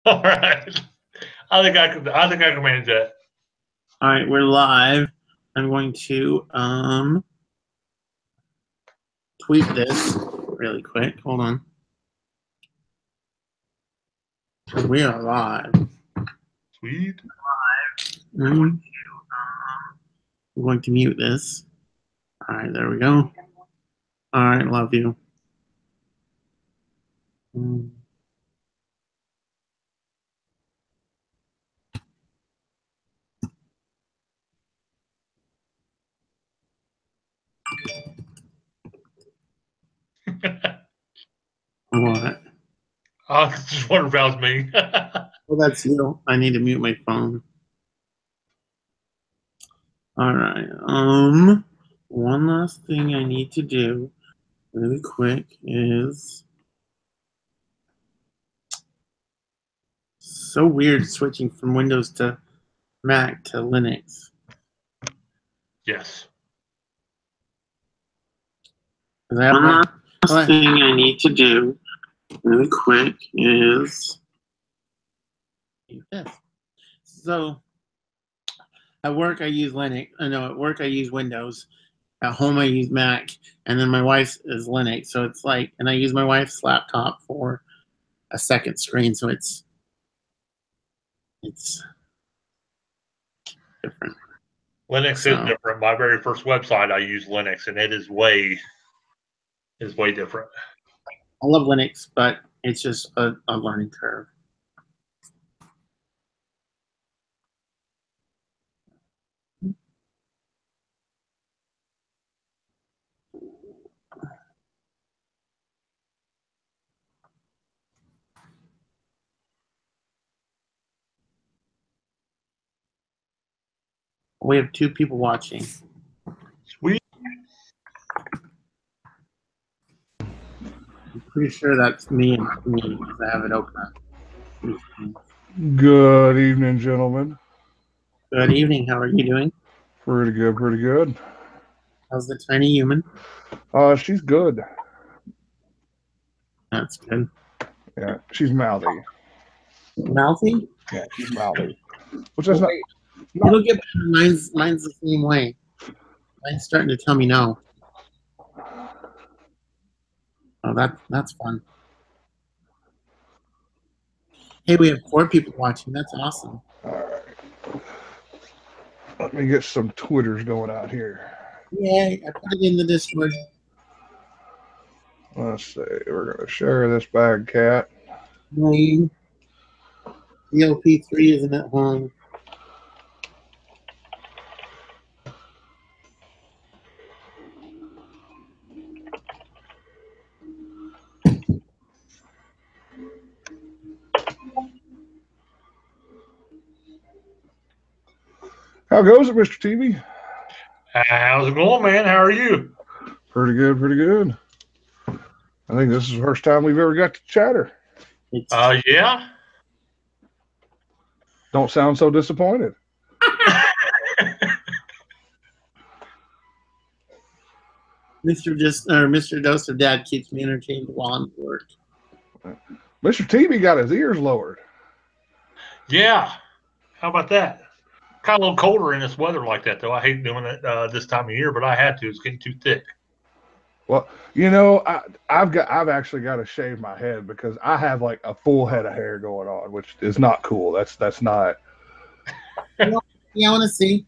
All right. I think I can manage that. All right, we're live. I'm going to tweet this really quick. Hold on. We are live. Sweet. I'm going to mute this. All right, there we go. All right, love you. What? I just wonder if that was me. Well, that's you. I need to mute my phone. All right. One last thing I need to do really quick is so weird switching from Windows to Mac to Linux. Yes. One last thing I need to do really quick is this. So at work I use Linux. I know at work I use Windows. At home I use Mac, and then my wife's is Linux. So it's like, and I use my wife's laptop for a second screen. So it's different. Linux is different. My very first website I use Linux, and it is way different. I love Linux, but it's just a learning curve. We have 2 people watching. Sweet. I'm pretty sure that's me and me because I have it open. Good evening, gentlemen. Good evening. How are you doing? Pretty good, pretty good. How's the tiny human? She's good. That's good. Yeah, she's mouthy. Mouthy? Yeah, she's mouthy. Which is not. It'll get better. Mine's the same way. Mine's starting to tell me no. Oh, that's fun. Hey, we have 4 people watching. That's awesome. All right. Let me get some Twitters going out here. Yay, I put it in the Discord. Let's see. We're going to share this bag, cat. The LP3 isn't at home. How goes it, Mr. TV? How's it going, man? How are you? Pretty good, pretty good. I think this is the first time we've ever got to chatter. Yeah. Don't sound so disappointed. Mr. Dose of Dad keeps me entertained while I'm at work. Mr. TV got his ears lowered. Yeah. How about that? Kind of a little colder in this weather like that, though. I hate doing it this time of year, but I had to. It's getting too thick. Well, you know, I've actually got to shave my head because I have like a full head of hair going on, which is not cool. That's not. Yeah, I want to see.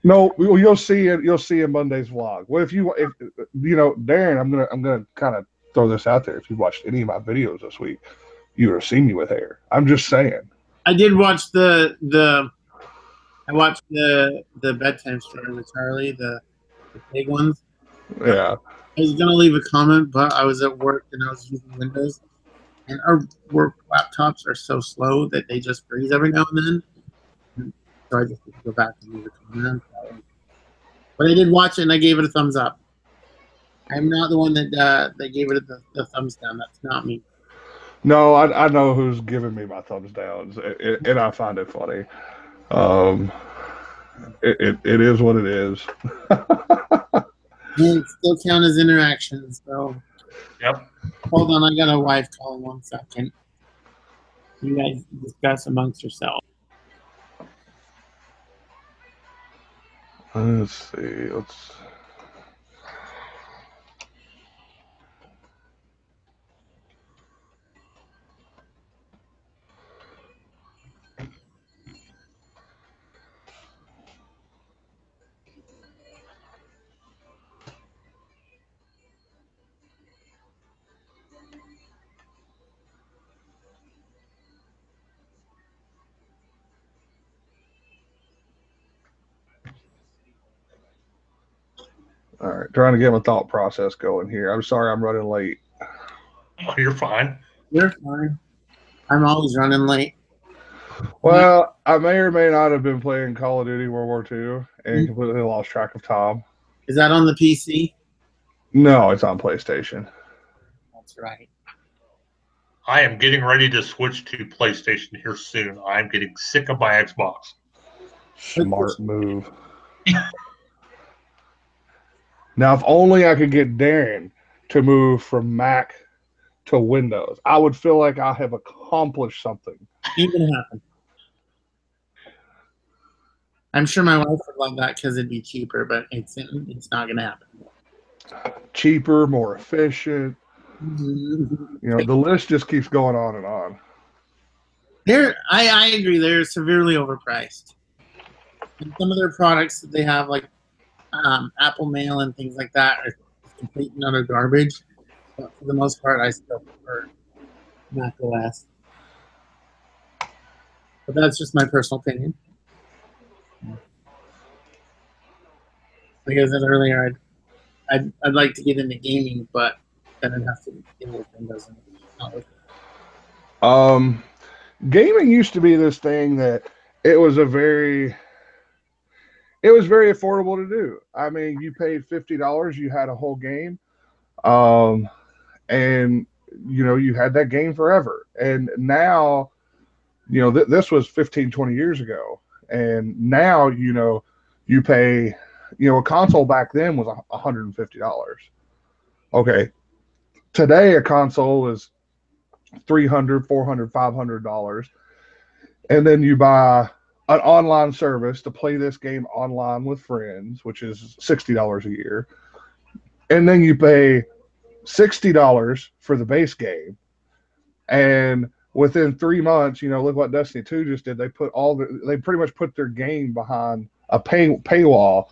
No, you'll see it. You'll see in Monday's vlog. What if you know, Daren? I'm gonna kind of throw this out there. If you watched any of my videos this week, you would have seen me with hair. I'm just saying. I did watch the bedtime story with Charlie, the big ones. Yeah. I was gonna leave a comment, but I was at work and I was using Windows, and our work laptops are so slow that they just freeze every now and then. So I just need to go back and leave a comment. But I did watch it and I gave it a thumbs up. I'm not the one that gave it the thumbs down. That's not me. No, I know who's giving me my thumbs downs, and I find it funny. It is what it is. And still count as interactions, so. Yep. Hold on, I got a wife calling 1 second. You guys discuss amongst yourselves. Let's see. All right, trying to get my thought process going here. I'm sorry I'm running late. Oh, you're fine. You're fine. I'm always running late. Well, I may or may not have been playing Call of Duty World War II and completely lost track of time. Is that on the PC? No, it's on PlayStation. That's right. I am getting ready to switch to PlayStation here soon. I'm getting sick of my Xbox. Smart move. Now, if only I could get Daren to move from Mac to Windows, I would feel like I have accomplished something. Ain't gonna happen. I'm sure my wife would love that because it'd be cheaper, but it's not gonna happen. Cheaper, more efficient. You know, the list just keeps going on and on. I agree. They're severely overpriced. And some of their products that they have, like Apple Mail and things like that, are complete and utter garbage. But for the most part, I still prefer Mac OS. But that's just my personal opinion. Like I said earlier, I'd like to get into gaming, but then I'd have to deal with Windows. And not with Gaming used to be this thing that it was very affordable to do. I mean, you paid $50, you had a whole game, and you know, you had that game forever. And now, you know, this was 15, 20 years ago, and now, you know, you pay, you know, a console back then was $150. Okay, today a console is $300, $400, $500, and then you buy an online service to play this game online with friends, which is $60 a year, and then you pay $60 for the base game, and within 3 months, you know, look what Destiny 2 just did. They pretty much put their game behind a paywall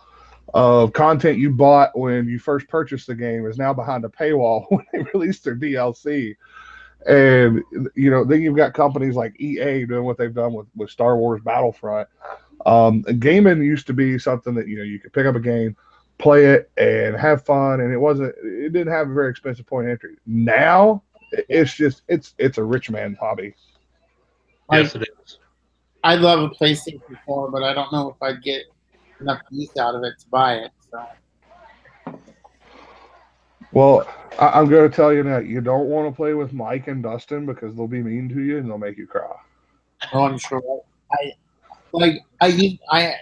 of content you bought when you first purchased the game is now behind a paywall when they released their DLC. And, you know, then you've got companies like EA doing what they've done with Star Wars Battlefront. Gaming used to be something that, you know, you could pick up a game, play it, and have fun, and it didn't have a very expensive point of entry. Now, it's a rich man's hobby. Yes, it is. I'd love a PlayStation 4, but I don't know if I'd get enough use out of it to buy it. So. Well, I'm going to tell you that you don't want to play with Mike and Dustin because they'll be mean to you and they'll make you cry. Oh, I'm sure. I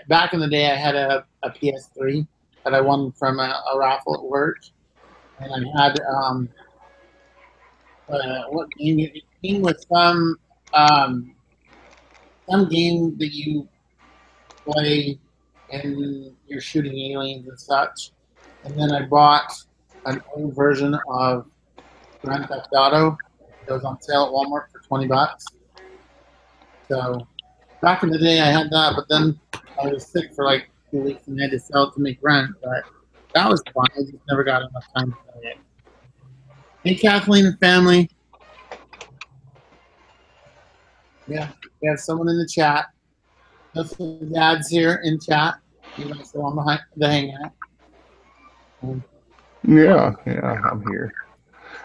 back in the day, I had a PS3 that I won from a raffle at work, and I had what game? It came with some game that you play and you're shooting aliens and such. And then I bought an old version of Grand Theft Auto. It was on sale at Walmart for $20. So back in the day, I had that, but then I was sick for like 2 weeks and I had to sell it to make rent. But that was fun. I just never got enough time to play it. Hey, Kathleen and family. Yeah, we have someone in the chat. Justin Dad's here in chat. He's also on the hangout. Yeah, I'm here.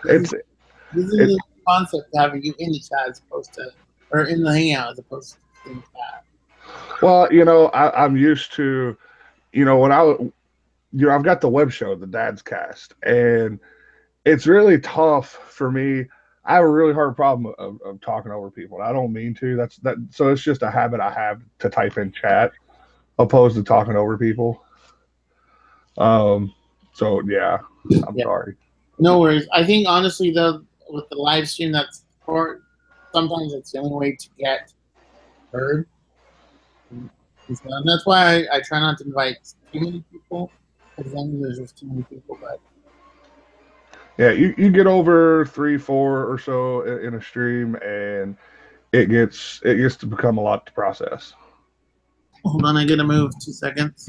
This is the concept of having you in the chat as opposed to, or in the hangout as opposed to in the chat. Well, you know, I'm used to, you know, I've got the web show, the Dad's Cast, and it's really tough for me. I have a really hard problem of talking over people. I don't mean to. So it's just a habit I have to type in chat opposed to talking over people. So yeah, I'm sorry. No worries. I think honestly though, with the live stream, that's some sometimes it's the only way to get heard. And that's why I try not to invite too many people, because then there's just too many people. But yeah, you get over 3, 4 or so in a stream, and it gets to become a lot to process. hold on, I gotta move 2 seconds.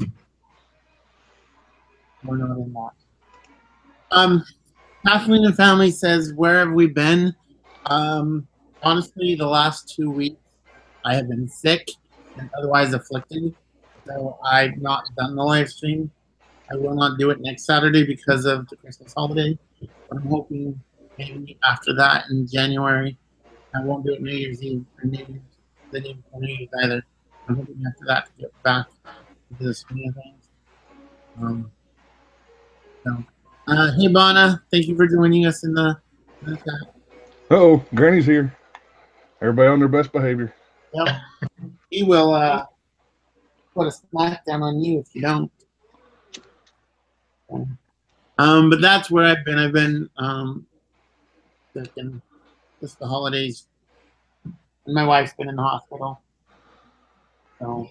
We're not in that. Kathleen and family says, where have we been? Honestly, the last 2 weeks I have been sick and otherwise afflicted, so I've not done the live stream. I will not do it next Saturday because of the Christmas holiday, but I'm hoping maybe after that in January. I won't do it New Year's Eve or the day before New Year's either. I'm hoping after that to get back into the swing of things. Hey, Bonna, thank you for joining us in the chat. Uh-oh, Granny's here. Everybody on their best behavior. Yep. He will put a smack down on you if you don't. But that's where I've been. I've been sick and just the holidays. And my wife's been in the hospital. So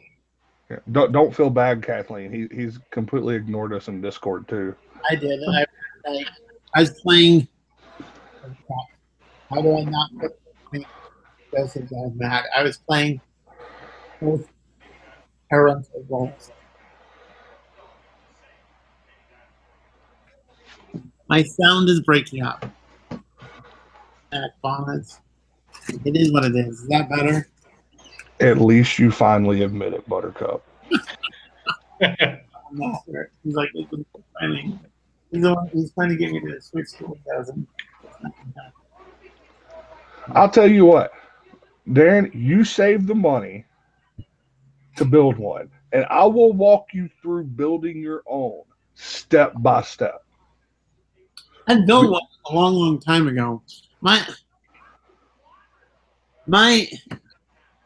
Yeah. Don't feel bad, Kathleen. He's completely ignored us in Discord too. I did. I was playing. How do I not put Joseph down mad? I was playing both parental roles. My sound is breaking up. Bonnets. It is what it is. Is that better? At least you finally admit it, Buttercup. I'm not sure. He's like, he's trying to get me to switch to Windows. I'll tell you what, Darren, you save the money to build one, and I will walk you through building your own step by step. I built one a long, long time ago.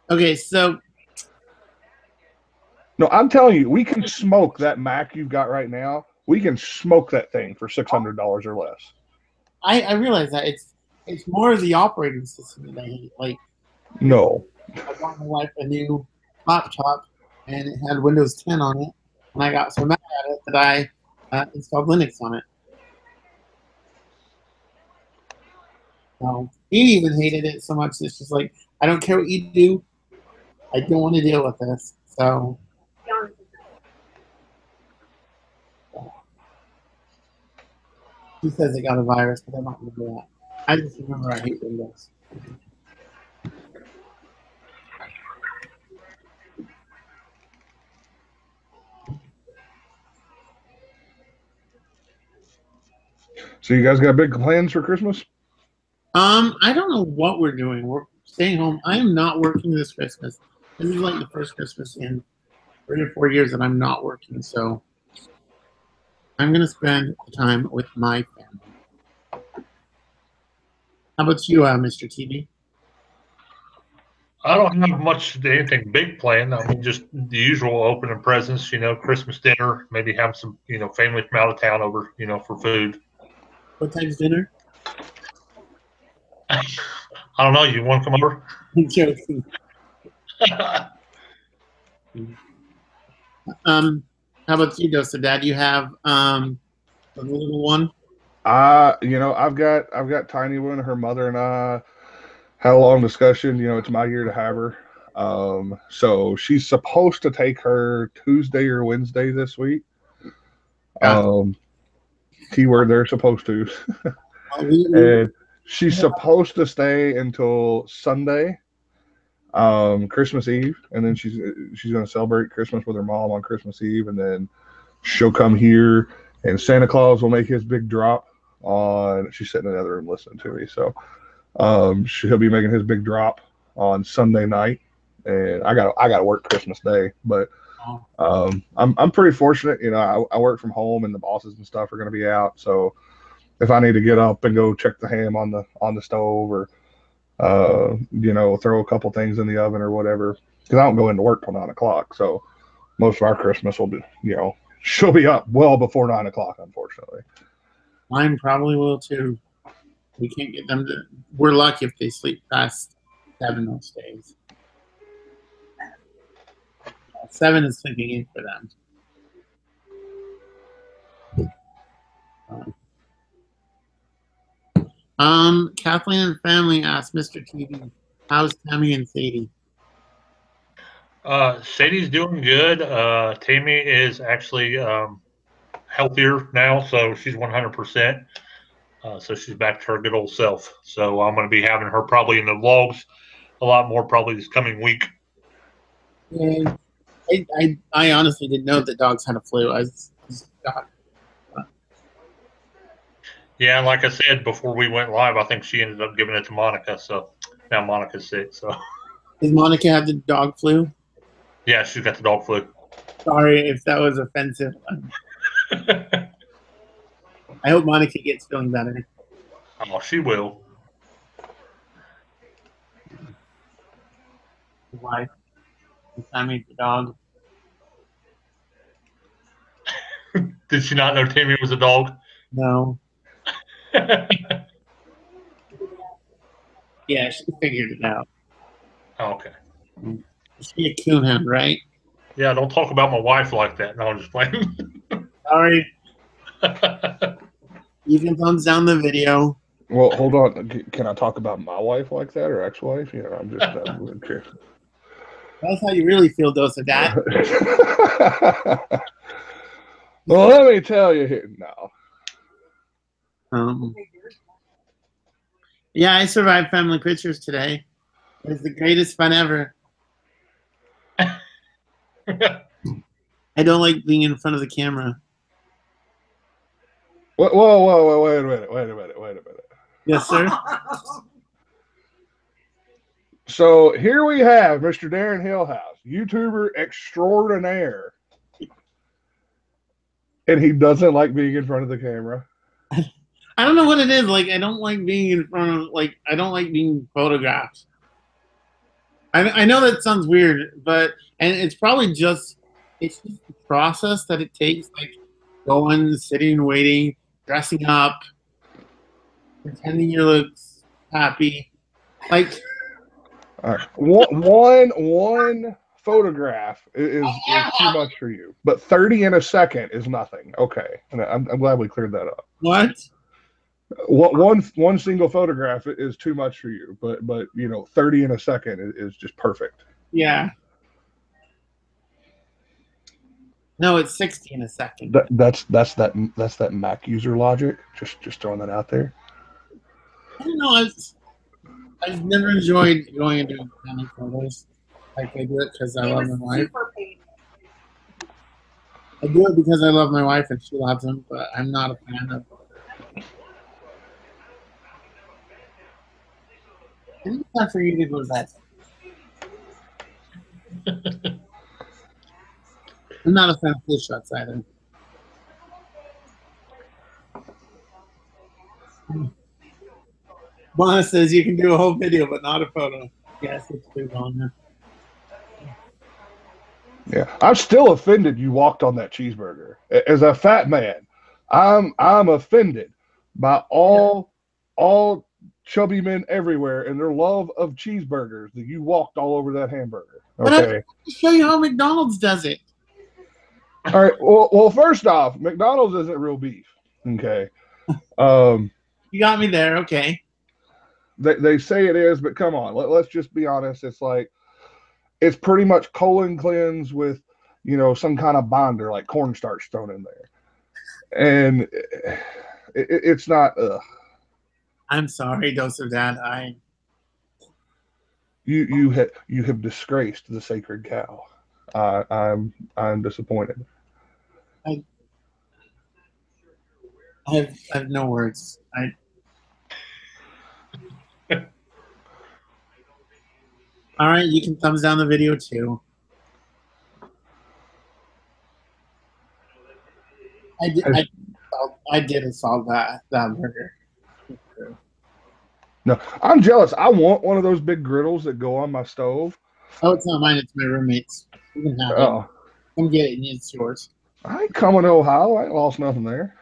Okay, so. No, I'm telling you, we can smoke that Mac you've got right now. We can smoke that thing for $600 or less. I realize that it's more of the operating system that I hate. Like, no, I bought my wife a new laptop, and it had Windows 10 on it, and I got so mad at it that I installed Linux on it. So he even hated it so much. It's just like, I don't care what you do. I don't want to deal with this. So. He says it got a virus, but I don't remember that. I just remember I hate Windows. So you guys got big plans for Christmas? I don't know what we're doing. We're staying home. I am not working this Christmas. This is like the first Christmas in 3 or 4 years that I'm not working. So I'm going to spend the time with my family. How about you, Mr. TV? I don't have anything big planned. I mean, just the usual opening presents, Christmas dinner, maybe have some, family from out of town over, for food. What time's dinner? I don't know. You want to come over? I'm joking. How about you, Dosa Dad? You have a little one? I've got tiny one. Her mother and I had a long discussion. It's my year to have her. So she's supposed to take her Tuesday or Wednesday this week. Keyword, they're supposed to. And she's supposed to stay until Sunday, Christmas Eve, and then she's going to celebrate Christmas with her mom on Christmas Eve, and then she'll come here, and Santa Claus will make his big drop on. She's sitting in the other room listening to me, so he'll be making his big drop on Sunday night, and I got to work Christmas Day, but I'm pretty fortunate. I work from home, and the bosses and stuff are going to be out, so if I need to get up and go check the ham on the stove, or throw a couple things in the oven or whatever, because I don't go into work till 9 o'clock. So most of our Christmas will be, she'll be up well before 9 o'clock, unfortunately. Mine probably will too. We can't get them to. We're lucky if they sleep past 7 most days. 7 is sleeping in for them. Kathleen and family asked Mr. TV, how's Tammy and Sadie? Sadie's doing good. Tammy is actually healthier now, so she's 100%. So she's back to her good old self. So I'm going to be having her probably in the vlogs a lot more probably this coming week. And I honestly didn't know that dogs had a flu. Yeah, and like I said before we went live, I think she ended up giving it to Monica. So now Monica's sick. So Does Monica have the dog flu? yeah, she's got the dog flu. Sorry if that was offensive. I hope Monica gets feeling better. Oh, she will. Why? Tammy the dog. Did she not know Tammy was a dog? No. Yeah, she figured it out. Oh, okay. She a coonhound, right? Yeah, don't talk about my wife like that. No, I'm just playing. Sorry. You can thumbs down the video. Well, hold on. Can I talk about my wife like that or ex-wife? You know, I'm just curious. That's how you really feel, Dose of Dad. Well, let me tell you here now. Yeah, I survived family pictures today. It was the greatest fun ever. I don't like being in front of the camera. Whoa, wait a minute. Yes, sir. So here we have Mr. Daren Hillhouse, YouTuber extraordinaire. And he doesn't like being in front of the camera. I don't know what it is. Like, I don't like being in front of, like, I don't like being photographed. I know that sounds weird, but, and it's probably just, it's just the process that it takes, like, going, sitting, waiting, dressing up, pretending you look happy. Like, all right. One photograph is too much for you, but 30 in a second is nothing. Okay, and I'm glad we cleared that up. what? One single photograph is too much for you, but you know, 30 in a second is just perfect. Yeah. No, it's 60 in a second. That's that Mac user logic. Just throwing that out there. I don't know. I've never enjoyed going and doing family photos. Like, I do it because I love my wife. I do it because I love my wife and she loves him, but I'm not a fan of. I think it's time for you to go to bed. I'm not a fan of full shots either. Bona says you can do a whole video, but not a photo. Yes, it's too long. Yeah, I'm still offended you walked on that cheeseburger. As a fat man, I'm offended by all chubby men everywhere and their love of cheeseburgers that you walked all over that hamburger. Okay. I'll show you how McDonald's does it. All right. Well, first off, McDonald's isn't real beef. Okay. You got me there. Okay. They say it is, but come on, let's just be honest. It's like, it's pretty much colon cleanse with, you know, some kind of binder like cornstarch thrown in there, and it's not. I'm sorry, Dose of Dad. You have disgraced the sacred cow. I'm disappointed. I have no words. All right, you can thumbs down the video too. I did assault that burger. No, I'm jealous. I want one of those big griddles that go on my stove. Oh, it's not mine. It's my roommate's. You can have it. Come get it. It's yours. I ain't coming to Ohio. I ain't lost nothing there.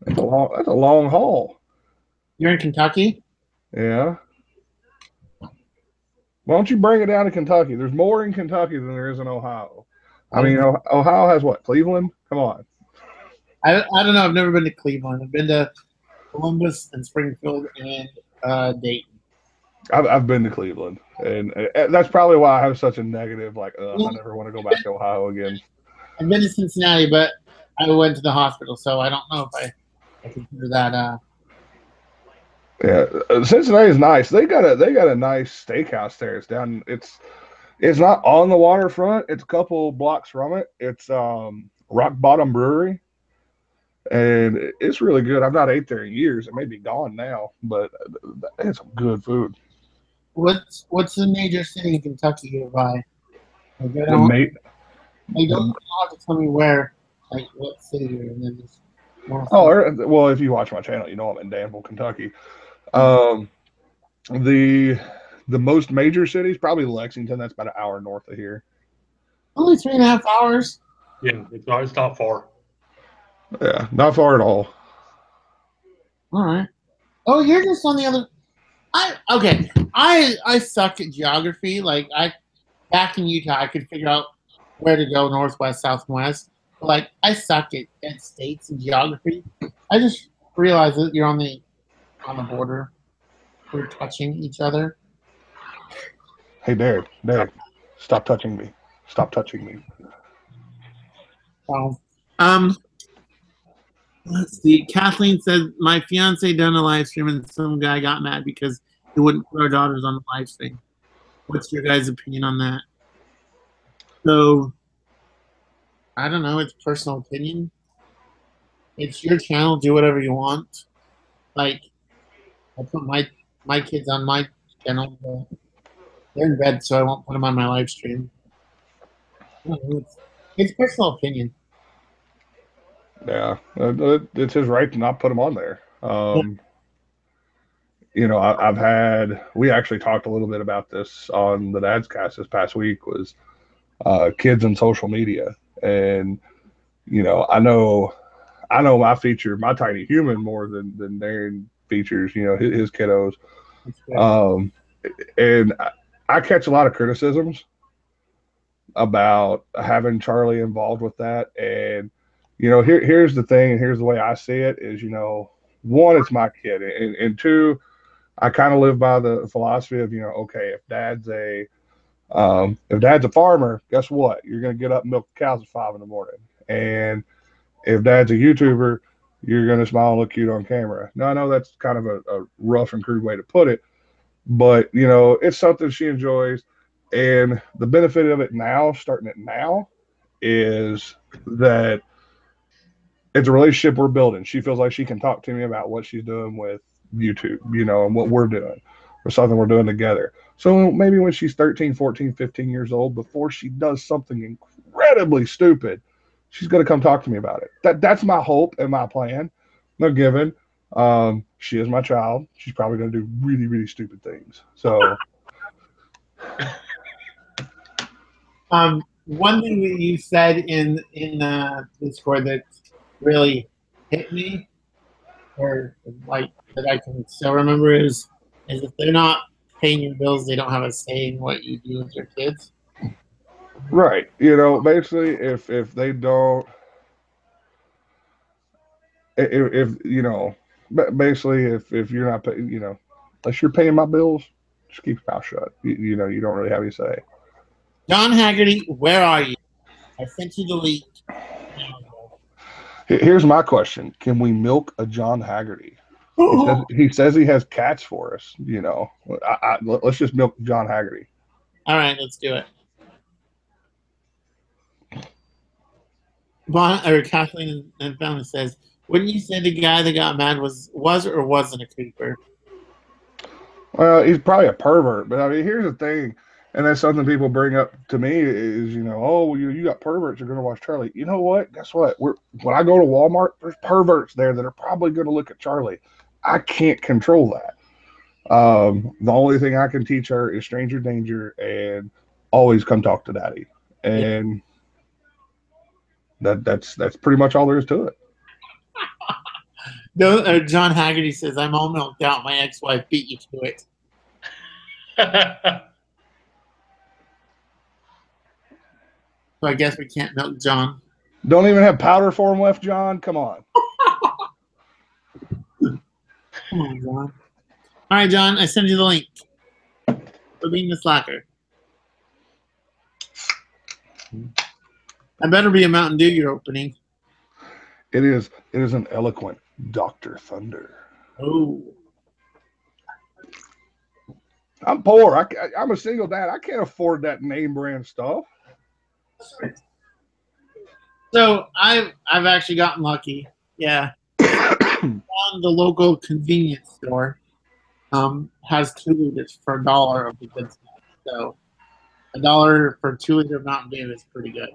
That's a long haul. You're in Kentucky? Yeah. Why don't you bring it down to Kentucky? There's more in Kentucky than there is in Ohio. I mean, Ohio has what? Cleveland? Come on. I don't know. I've never been to Cleveland. I've been to Columbus and Springfield and Dayton. I've been to Cleveland, and that's probably why I have such a negative. Like, I never want to go back to Ohio again. I've been to Cincinnati, but I went to the hospital, so I don't know if I consider that. Yeah, Cincinnati is nice. They got a nice steakhouse there. It's down. It's not on the waterfront. It's a couple blocks from it. It's Rock Bottom Brewery, and it's really good. I've not ate there in years. It may be gone now, but it's some good food. What's the major city in Kentucky nearby? Like, you don't have to tell me where, like what city you're in. Well, if you watch my channel, you know I'm in Danville, Kentucky. The most major cities, probably Lexington. That's about an hour north of here. Only 3.5 hours. Yeah, it's not far. Yeah, not far at all. All right. Oh, you're just on the other. I suck at geography. Like back in Utah, I could figure out where to go north, west, south, and west. But like I suck at states and geography. I just realized that you're on the border. We're touching each other. Hey, Daren, stop touching me. Stop touching me. Oh. Let's see. Kathleen said my fiance done a live stream and some guy got mad because he wouldn't put our daughters on the live stream. What's your guys' opinion on that? So, I don't know. It's personal opinion. It's your channel. Do whatever you want. Like, I put my kids on my channel. But they're in bed, so I won't put them on my live stream. It's personal opinion. Yeah, it's his right to not put them on there. You know, we actually talked a little bit about this on the Dad's Cast this past week, was kids and social media. And, you know, I know I feature my tiny human more than Daren features, you know, his kiddos. And I catch a lot of criticisms about having Charlie involved with that. And, you know, here's the thing, and here's the way I see it is, you know, one, it's my kid. And two, I kind of live by the philosophy of, you know, okay, if dad's a farmer, guess what? You're going to get up and milk the cows at 5 a.m. And if dad's a YouTuber, you're going to smile and look cute on camera. Now, I know that's kind of a rough and crude way to put it, but, you know, it's something she enjoys. And the benefit of it now, starting it now, is that it's a relationship we're building. She feels like she can talk to me about what she's doing with YouTube, you know, and what we're doing, or something we're doing together. So maybe when she's 13, 14, 15 years old, before she does something incredibly stupid, she's going to come talk to me about it. That's my hope and my plan. No given. She is my child. She's probably going to do really, really stupid things. So. One thing that you said in Discord that really hit me, or like that I can still remember, is if they're not paying your bills, they don't have a say in what you do with your kids. Right. You know, basically, if they don't, if you know, basically, if you're not paying, you know, unless you're paying my bills, just keep your mouth shut. You know, you don't really have any say. John Haggerty, where are you? I sent you the link. Here's my question: can we milk a John Haggerty? He says he has cats for us. You know, let's just milk John Haggerty. All right, let's do it. Kathleen and Family says, wouldn't you say the guy that got mad was or wasn't a creeper? Well, he's probably a pervert, but I mean, here's the thing, and that's something people bring up to me is, you know, oh, well, you got perverts, you're going to watch Charlie. You know what? Guess what? When I go to Walmart, there's perverts there that are probably going to look at Charlie. I can't control that. The only thing I can teach her is stranger danger and always come talk to daddy. And that's pretty much all there is to it. No, John Haggerty says, I'm all milked out. My ex-wife beat you to it. So I guess we can't milk John. Don't even have powder form left, John? Come on. Come on, John. All right, John, I send you the link for being the slacker. I better be a Mountain Dew you're opening. It is an eloquent Dr. Thunder. Oh. I'm poor. I'm a single dad. I can't afford that name brand stuff. So I've actually gotten lucky. Yeah. Found the local convenience store has 2 liters for $1 of the good stuff. So $1 for 2 liter Mountain Dew is pretty good.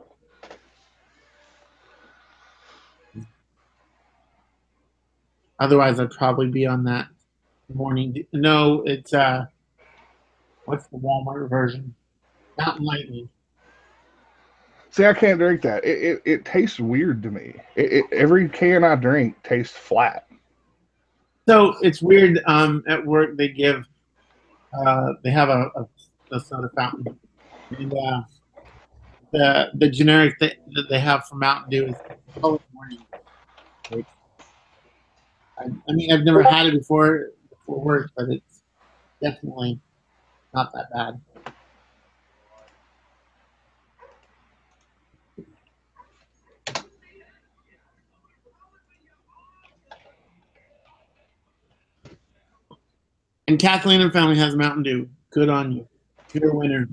Otherwise, I'd probably be on that morning. No, it's what's the Walmart version? Mountain Lightning. See, I can't drink that. It tastes weird to me. Every can I drink tastes flat. So it's weird. At work, they give they have a soda fountain, and the generic that they have for Mountain Dew is Color Morning. I mean, I've never had it before work, but it's definitely not that bad. And Kathleen and family has Mountain Dew. Good on you. You're a winner.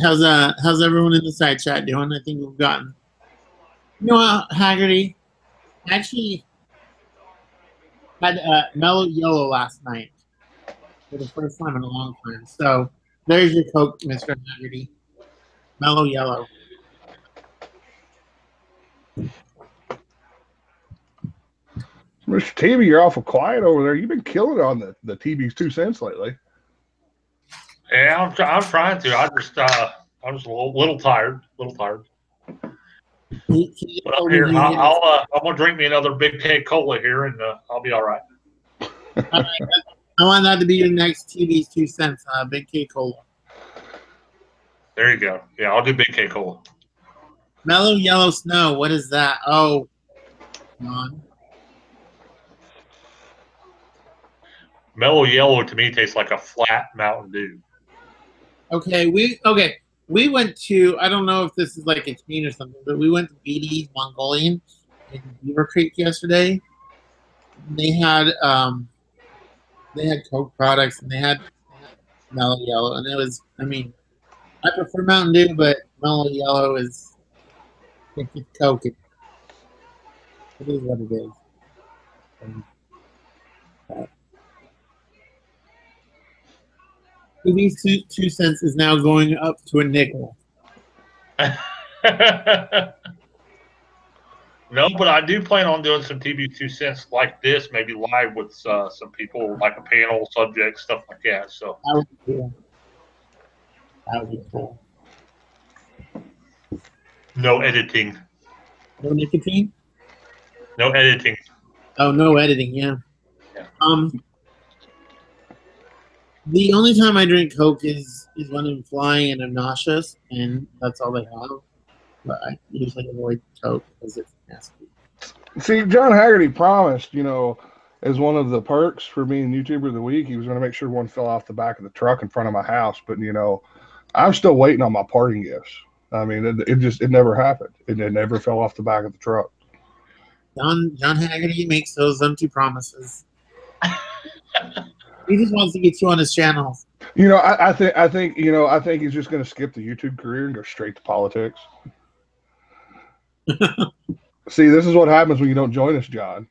How's everyone in the side chat doing? I think we've gotten. You know what, Haggerty? Actually had mellow yellow last night for the first time in a long time. So there's your Coke, Mr. Haggerty. Mellow yellow. Mr. TV, you're awful quiet over there. You've been killing it on the TV's 2 cents lately. Yeah, I'm trying to. I'm just a little tired. But I'm here. I'm gonna drink me another Big K Cola here, and I'll be all right. I want that to be your next TV's 2 cents. Big K Cola. There you go. Yeah, I'll do Big K Cola. Mellow yellow snow. What is that? Oh, come on. Mellow yellow to me tastes like a flat Mountain Dew. Okay, we went to, I don't know if this is like a chain or something, but we went to BD's Mongolian in Beaver Creek yesterday. They had Coke products and they had Mellow Yellow, and it was, I mean, I prefer Mountain Dew, but Mellow Yellow is it's Coke. It is what it is. TV's 2 cents is now going up to a nickel. No, but I do plan on doing some TV 2 cents like this, maybe live with some people, like a panel subject, stuff like that. So that would be cool. That would be cool. No editing. No nicotine? No editing. Oh, no editing. Yeah. The only time I drink Coke is when I'm flying and I'm nauseous, and that's all they have. But I usually avoid Coke because it's nasty. See, John Haggerty promised, as one of the perks for being YouTuber of the week, he was going to make sure one fell off the back of the truck in front of my house. But, I'm still waiting on my parting gifts. I mean, it never happened. It never fell off the back of the truck. John Haggerty makes those empty promises. He just wants to get you on his channel. I think he's just going to skip the YouTube career and go straight to politics. See, this is what happens when you don't join us, John.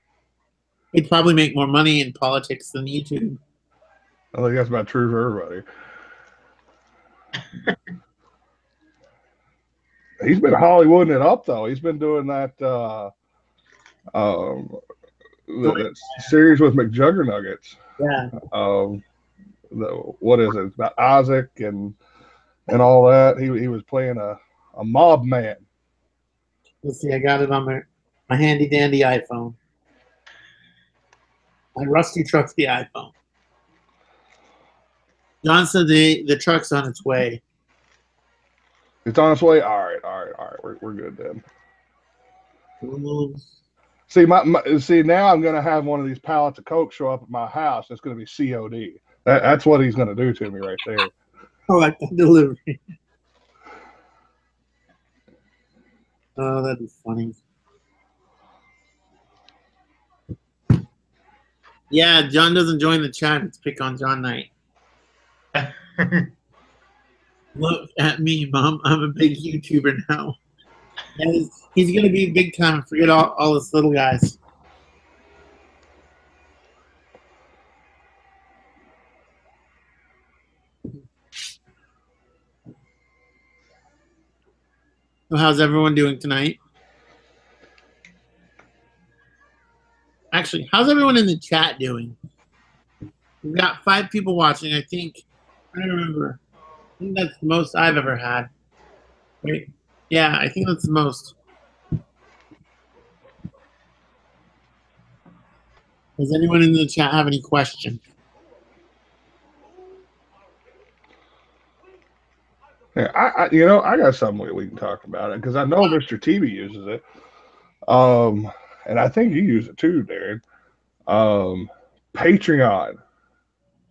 He'd probably make more money in politics than YouTube. I think that's about true for everybody. He's been Hollywooding it up, though. He's been doing that that series with McJuggernuggets. Yeah. What is it? It's about Isaac and all that. He was playing a mob man. Let's see. I got it on my handy dandy iPhone. My rusty trusty iPhone. John said the truck's on its way. It's on its way. All right. We're good then. Ooh. See, see, now I'm gonna have one of these pallets of Coke show up at my house. It's gonna be COD. That's what he's gonna do to me right there. I like that delivery. Oh, that'd be funny. Yeah, John doesn't join the chat. It's pick on John night. Look at me, Mom. I'm a big YouTuber now. And he's going to be big time. Forget all us little guys. So how's everyone doing tonight? Actually, how's everyone in the chat doing? We've got 5 people watching. I think, I don't remember. I think that's the most I've ever had. Wait. Yeah, I think that's the most. Does anyone in the chat have any questions? Yeah, I got something we can talk about it because I know Mr. TV uses it. And I think you use it too, Daren. Patreon.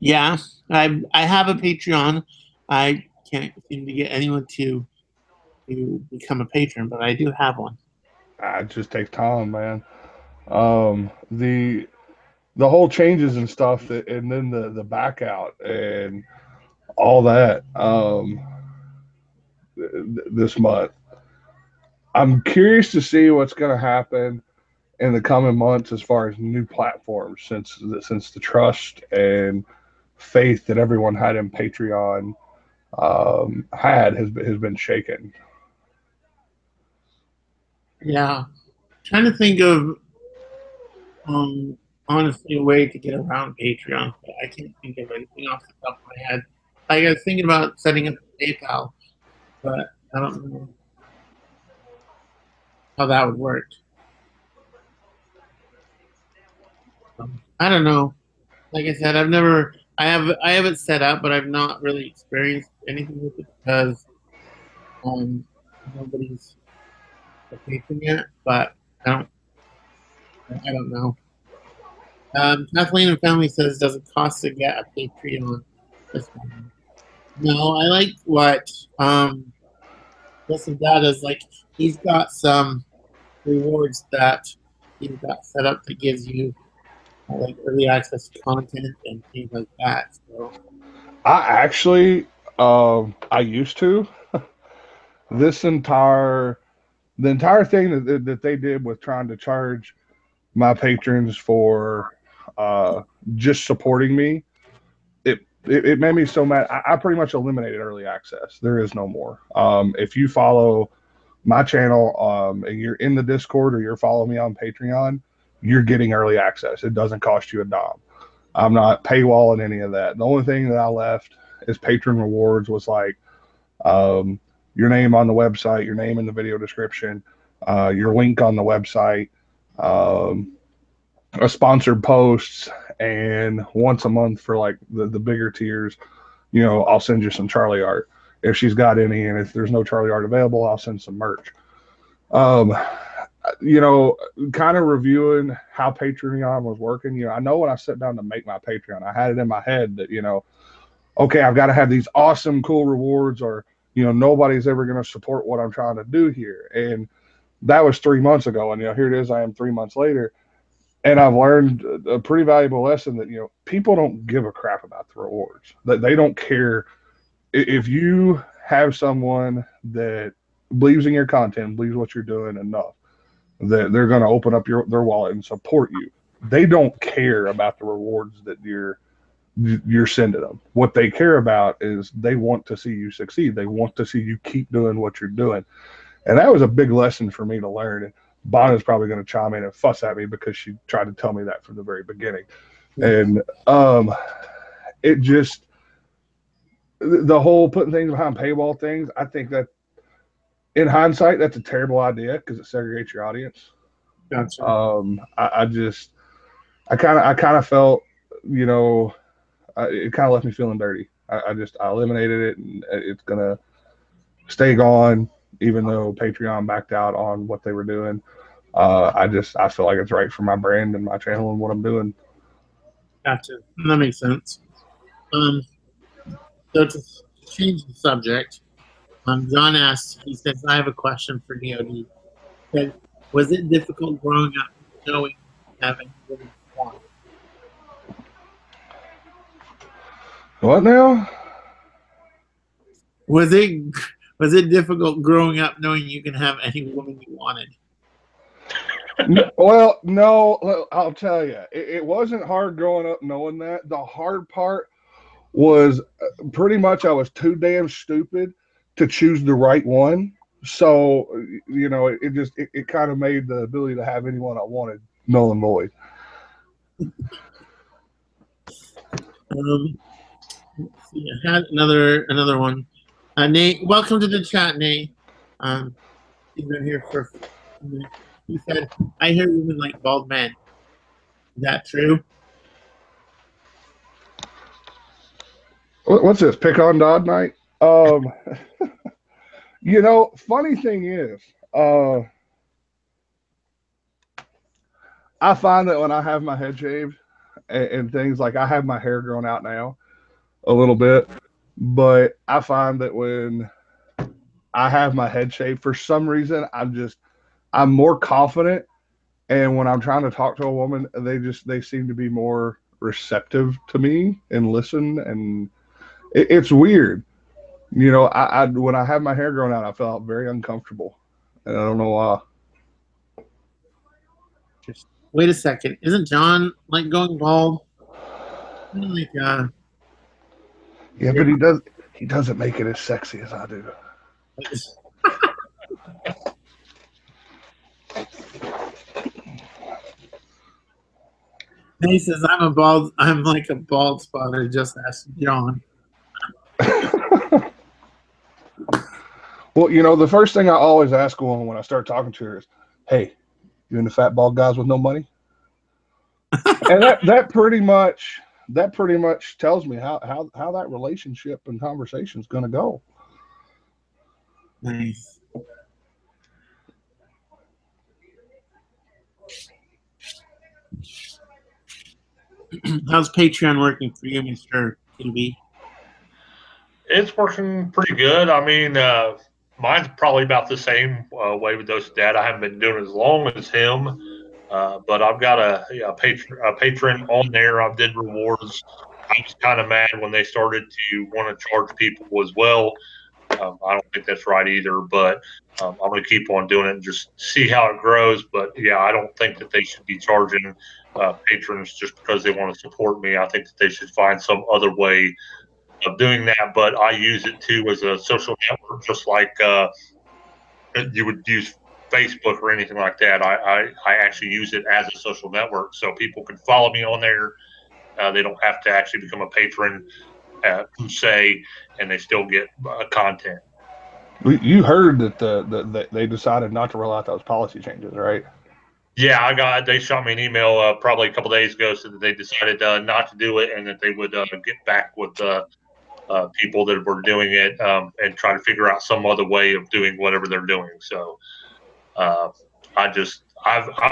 Yeah, I have a Patreon. I can't seem to get anyone to become a patron, but I do have one. It just takes time, man. The whole changes and stuff, and then the back out and all that. This month, I'm curious to see what's going to happen in the coming months as far as new platforms, since the trust and faith that everyone had in Patreon has been shaken. Yeah, trying to think of honestly a way to get around Patreon, but I can't think of anything off the top of my head. I was thinking about setting up PayPal, but I don't know how that would work. I don't know. Like I said, I have it set up, but I've not really experienced anything with it because nobody's a patron yet. But I don't know. Kathleen and Family says, does it cost to get a Patreon? No, I like what Listen Dad is like. He's got some rewards that he's got set up that gives you like early access to content and things like that. So I actually, I used to. The entire thing that they did with trying to charge my patrons for just supporting me, it made me so mad. I pretty much eliminated early access. There is no more. If you follow my channel and you're in the Discord or you're following me on Patreon, you're getting early access. It doesn't cost you a dime. I'm not paywalling any of that. The only thing that I left as patron rewards was like your name on the website, your name in the video description, your link on the website, a sponsored posts, and once a month for like the bigger tiers, I'll send you some Charlie art if she's got any, and if there's no Charlie art available, I'll send some merch. Kind of reviewing how Patreon was working. I know when I sat down to make my Patreon, I had it in my head that, okay, I've got to have these awesome, cool rewards, or, nobody's ever going to support what I'm trying to do here. And that was 3 months ago. And, here it is, I am 3 months later. And I've learned a pretty valuable lesson that, people don't give a crap about the rewards. That they don't care if you have someone that believes in your content, believes what you're doing enough, that they're going to open up their wallet and support you. They don't care about the rewards that you're sending them. What they care about is they want to see you succeed. They want to see you keep doing what you're doing. And that was a big lesson for me to learn. And Bonna's probably going to chime in and fuss at me because she tried to tell me that from the very beginning. And it just, the whole putting things behind paywall things, I think that in hindsight, that's a terrible idea because it segregates your audience. gotcha. I kind of felt, it kind of left me feeling dirty. I eliminated it, and it's gonna stay gone, even though Patreon backed out on what they were doing. I feel like it's right for my brand and my channel and what I'm doing. Gotcha. That makes sense. So to change the subject, John asked, he says, I have a question for DOD. He said, was it difficult growing up knowing having women you want? What now? Was it difficult growing up knowing you can have any woman you wanted? Well, no, I'll tell you, it wasn't hard growing up knowing that. The hard part was pretty much I was too damn stupid to choose the right one. So, it kind of made the ability to have anyone I wanted null and void. Let's see, I had another one. Nate, welcome to the chat, Nate. He's been here for a minute. He said, I hear women like bald men. Is that true? What's this? Pick on Dodd night? Funny thing is, I find that when I have my head shaved and things, like I have my hair grown out now a little bit, but I find that when I have my head shaved, for some reason, I'm more confident. And when I'm trying to talk to a woman, they seem to be more receptive to me and listen. And it's weird. When I have my hair grown out, I felt very uncomfortable. And I don't know why. Wait a second. Isn't John like going bald? Yeah, but he doesn't make it as sexy as I do. He says, I'm like a bald spotter, just ask John. Well, the first thing I always ask a woman when I start talking to her is, hey, you into fat bald guys with no money? And that pretty much tells me how that relationship and conversation is going to go. Nice. How's Patreon working for you, Mr. KB? It's working pretty good. I mean, mine's probably about the same way with those dad. I haven't been doing it as long as him, but I've got a patron on there. I did rewards. I was kind of mad when they started to want to charge people as well. I don't think that's right either, but I'm going to keep on doing it and just see how it grows. But yeah, I don't think that they should be charging patrons just because they want to support me. I think that they should find some other way of doing that. But I use it too as a social network, just like you would use Facebook or anything like that. I actually use it as a social network, so people can follow me on there. They don't have to actually become a patron per se, and they still get content. You heard that they decided not to roll out those policy changes, right? Yeah, they shot me an email probably a couple days ago, so that they decided not to do it, and that they would get back with people that were doing it and try to figure out some other way of doing whatever they're doing. So I've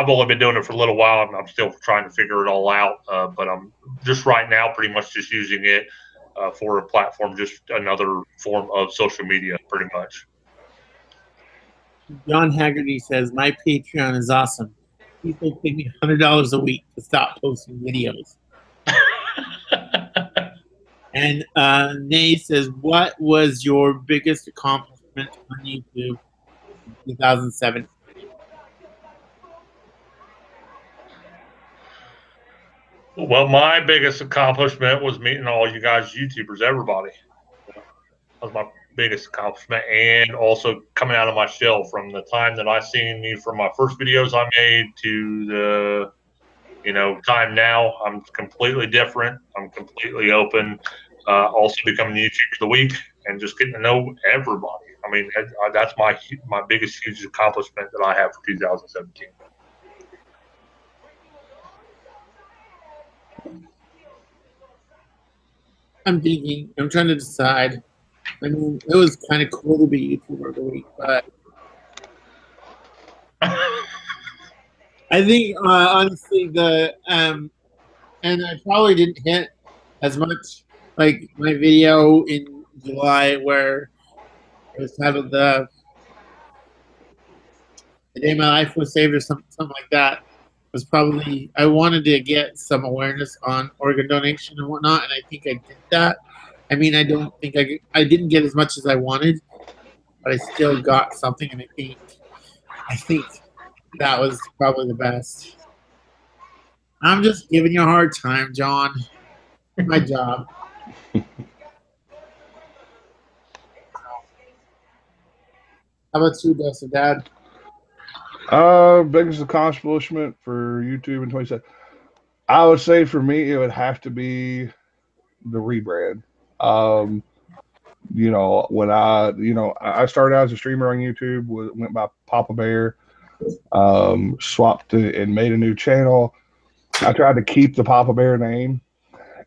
only been doing it for a little while, and I'm still trying to figure it all out. But I'm just right now pretty much just using it for a platform, just another form of social media, pretty much. John Haggerty says, my Patreon is awesome. People pay me $100 a week to stop posting videos. And Nate says, what was your biggest accomplishment on YouTube in 2017? Well, my biggest accomplishment was meeting all you guys, YouTubers, everybody. That was my biggest accomplishment, and also coming out of my shell from the time that I seen me from my first videos I made to the time now. I'm completely different. I'm completely open. Also becoming the YouTuber of the week and just getting to know everybody. I mean, that's my biggest, huge accomplishment that I have for 2017. I'm thinking. I'm trying to decide. I mean, it was kind of cool to be YouTuber of the week, but I think honestly and I probably didn't hit as much like my video in July where it was titled the day my life was saved or something like that was probably I wanted to get some awareness on organ donation and whatnot, and I think I did that. I mean, I don't think I didn't get as much as I wanted, but I still got something, and I think that was probably the best. I'm just giving you a hard time, John. My job. How about you, Dustin, Dad? Biggest accomplishment for YouTube in 2017. I would say for me, it would have to be the rebrand. When I started out as a streamer on YouTube, went by Papa Bear, swapped and made a new channel. I tried to keep the Papa Bear name,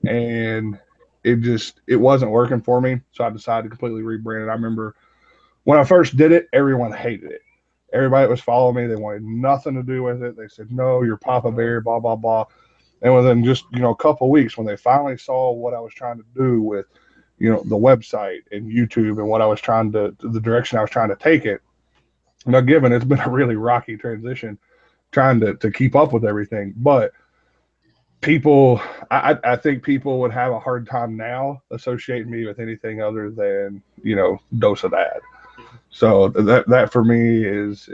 and it wasn't working for me. So I decided to completely rebrand it. I remember when I first did it, everyone hated it. Everybody that was following me, they wanted nothing to do with it. They said, "No, you're Papa Bear, blah blah blah." And within just a couple of weeks, when they finally saw what I was trying to do with the website and YouTube and what I was trying to the direction I was trying to take it. Now, given it's been a really rocky transition, trying to keep up with everything, but I think people would have a hard time now associating me with anything other than Dose of Dad. So that for me is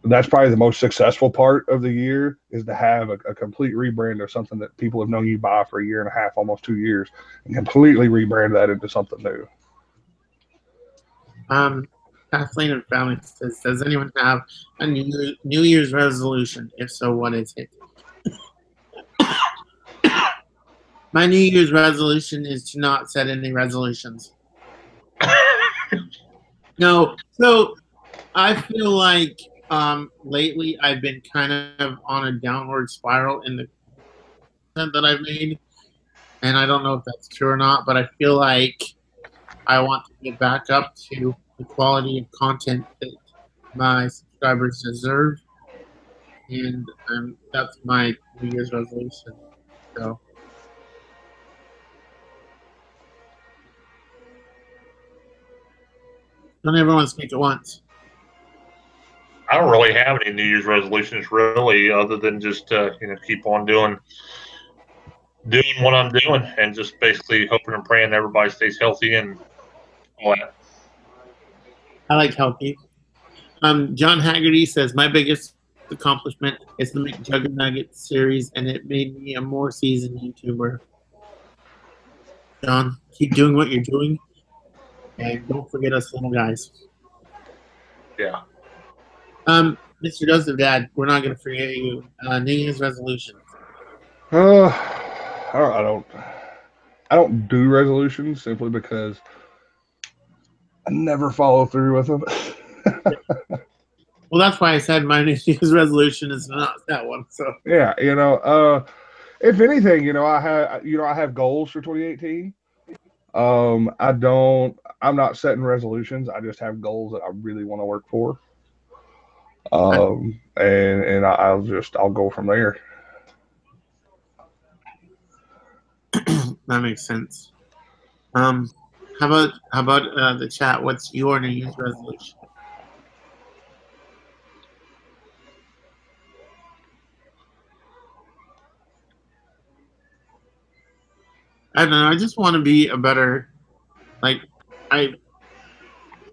that's probably the most successful part of the year, is to have a complete rebrand of something that people have known you by for a year and a half, almost 2 years, and completely rebrand that into something new. Kathleen and Family says, does anyone have a New Year's resolution? If so, what is it? My New Year's resolution is to not set any resolutions. No, so I feel like lately I've been kind of on a downward spiral in the content that I've made, and I don't know if that's true or not, but I feel like I want to get back up to the quality of content that my subscribers deserve, and that's my New Year's resolution. So. Don't everyone speak at once. I don't really have any New Year's resolutions, really, other than just keep on doing what I'm doing, and just basically hoping and praying everybody stays healthy and all that. I like healthy. John Haggerty says, my biggest accomplishment is the McJuggerNugget series, and it made me a more seasoned YouTuber. John, keep doing what you're doing, and don't forget us little guys. Yeah. Mr. Joseph, Dad, we're not going to forget you. New Year's resolutions. I don't do resolutions simply because I never follow through with them. Well, that's why I said my New Year's resolution is not that one. So yeah, if anything, I have goals for 2018. I'm not setting resolutions. I just have goals that I really want to work for. And I'll go from there. That makes sense. How about the chat? What's your New Year's resolution? I don't know. I just want to be a better, I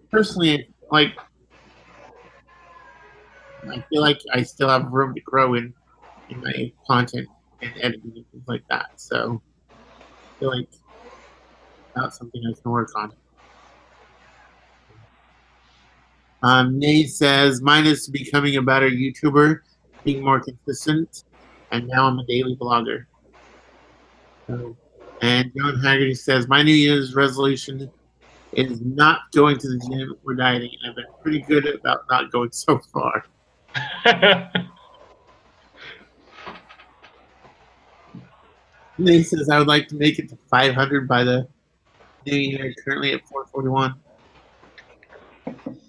personally, I feel like I still have room to grow in my content and editing and things like that. So I feel like that's something I can work on. Nate says, mine is becoming a better YouTuber, being more consistent, and now I'm a daily blogger. And John Haggerty says, my New Year's resolution is not going to the gym or dieting. I've been pretty good about not going so far. He says, I would like to make it to 500 by the new year, currently at 441.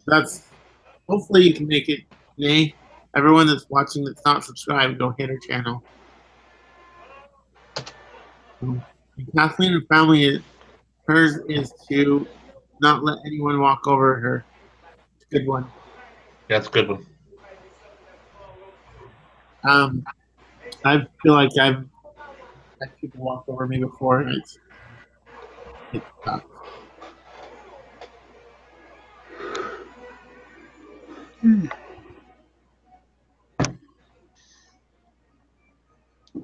That's hopefully you can make it. Nay, everyone that's watching that's not subscribed, go hit her channel. And Kathleen and family, hers is to not let anyone walk over her. It's a good one. Yeah, it's a good one. I feel like I've had people walk over me before, and it's tough.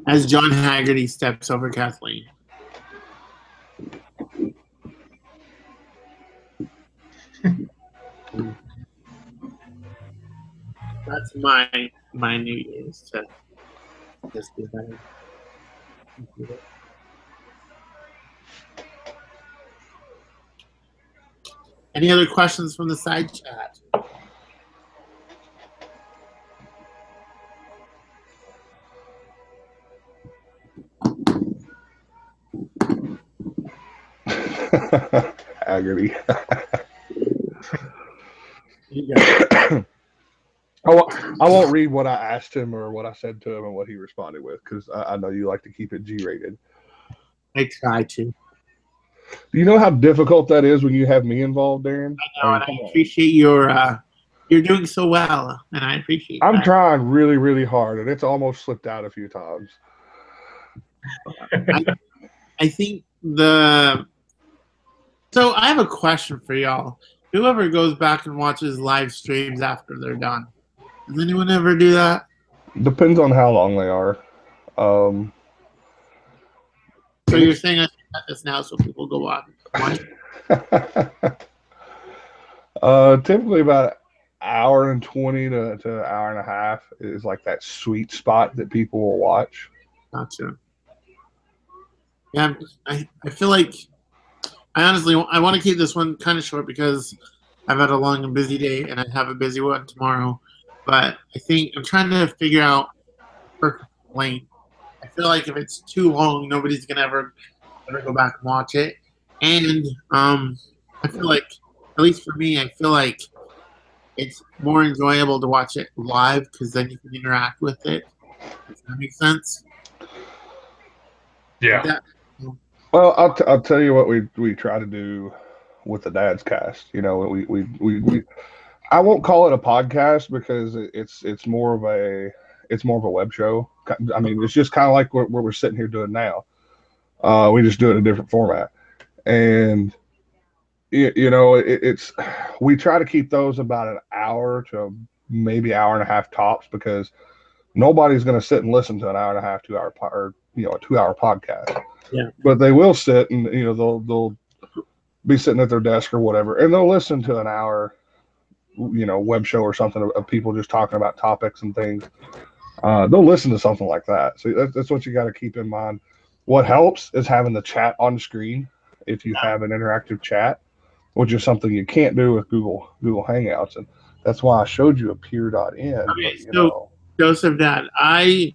As John Haggerty steps over Kathleen. That's my New Year's to just do better. Any other questions from the side chat? Haggerty. You got I won't read what I asked him or what I said to him and what he responded with because I know you like to keep it G-rated. I try to. Do you know how difficult that is when you have me involved, Daren? I know, and I appreciate your you're doing so well, and I appreciate I'm that. trying really, really hard, and it's almost slipped out a few times. I think so I have a question for y'all. Whoever goes back and watches live streams after they're done, does anyone ever do that? Depends on how long they are. So you're saying I should cut this now so people go on watch? Typically about hour and 20 to an hour and a half is like that sweet spot that people will watch. Gotcha. Yeah, I feel like I honestly want to keep this one kind of short because I've had a long and busy day and I have a busy one tomorrow. But I think I'm trying to figure out perfect length. I feel like if it's too long, nobody's gonna ever go back and watch it. And I feel like, at least for me, I feel like it's more enjoyable to watch it live because then you can interact with it. Does that make sense? Yeah. Well, I'll tell you what we try to do with the Dad's Cast. You know, we I won't call it a podcast because it's more of a web show. I mean, it's just kind of like what we're sitting here doing now. We just do it in a different format, and you know, it's we try to keep those about an hour to maybe hour and a half tops because nobody's going to sit and listen to an hour and a half, 2 hour or a 2 hour podcast. Yeah. But they will sit and they'll be sitting at their desk or whatever, and they'll listen to an hour, web show or something of people just talking about topics and things. They'll listen to something like that. So that's what you got to keep in mind. What helps is having the chat on screen if you have an interactive chat, which is something you can't do with Google Hangouts, and that's why I showed you a peer.in. Okay, so Joseph, Dad, I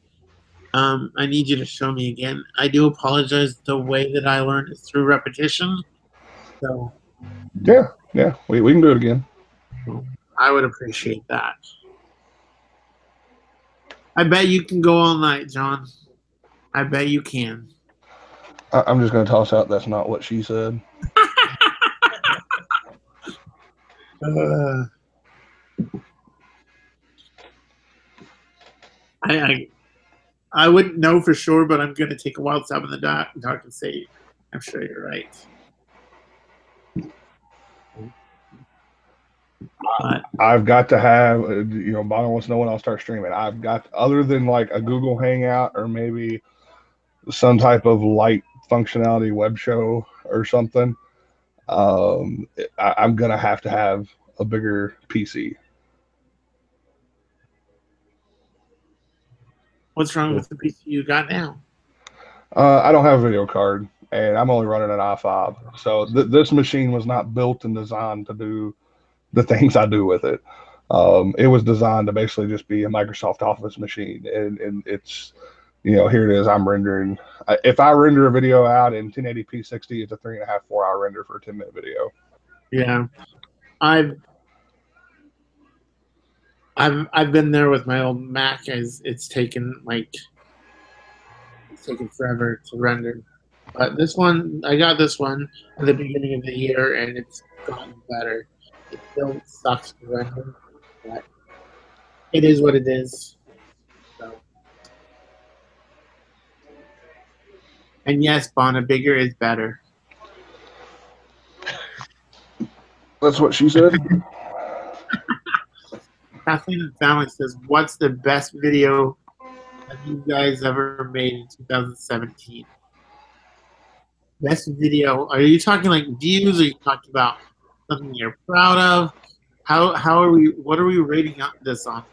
need you to show me again. I do apologize. The way that I learned is through repetition. So yeah, we can do it again. I would appreciate that. I bet you can go all night, John. I bet you can. I'm just going to toss out that's not what she said. I wouldn't know for sure, but I'm going to take a wild stab in the dark and say, I'm sure you're right. I've got to have, Bono wants to know when I'll start streaming. I've got, other than like a Google Hangout or maybe some type of light functionality web show or something, I'm going to have a bigger PC. What's wrong with the PC you got now? I don't have a video card, and I'm only running an i5. So this machine was not built and designed to do the things I do with it. It was designed to basically just be a Microsoft Office machine, and it's, here it is. I'm rendering. If I render a video out in 1080p 60, it's a 3.5, 4-hour render for a 10-minute video. Yeah, I've been there with my old Mac. As it's taken forever to render. But this one, I got this one at the beginning of the year, and it's gotten better. It still sucks to render, but it is what it is. So. And yes, Bonna, bigger is better. That's what she said. Kathleen and Family says, "What's the best video that you guys ever made in 2017?" Best video? Are you talking like views? Or are you talking about something you're proud of? How are we? What are we rating this on?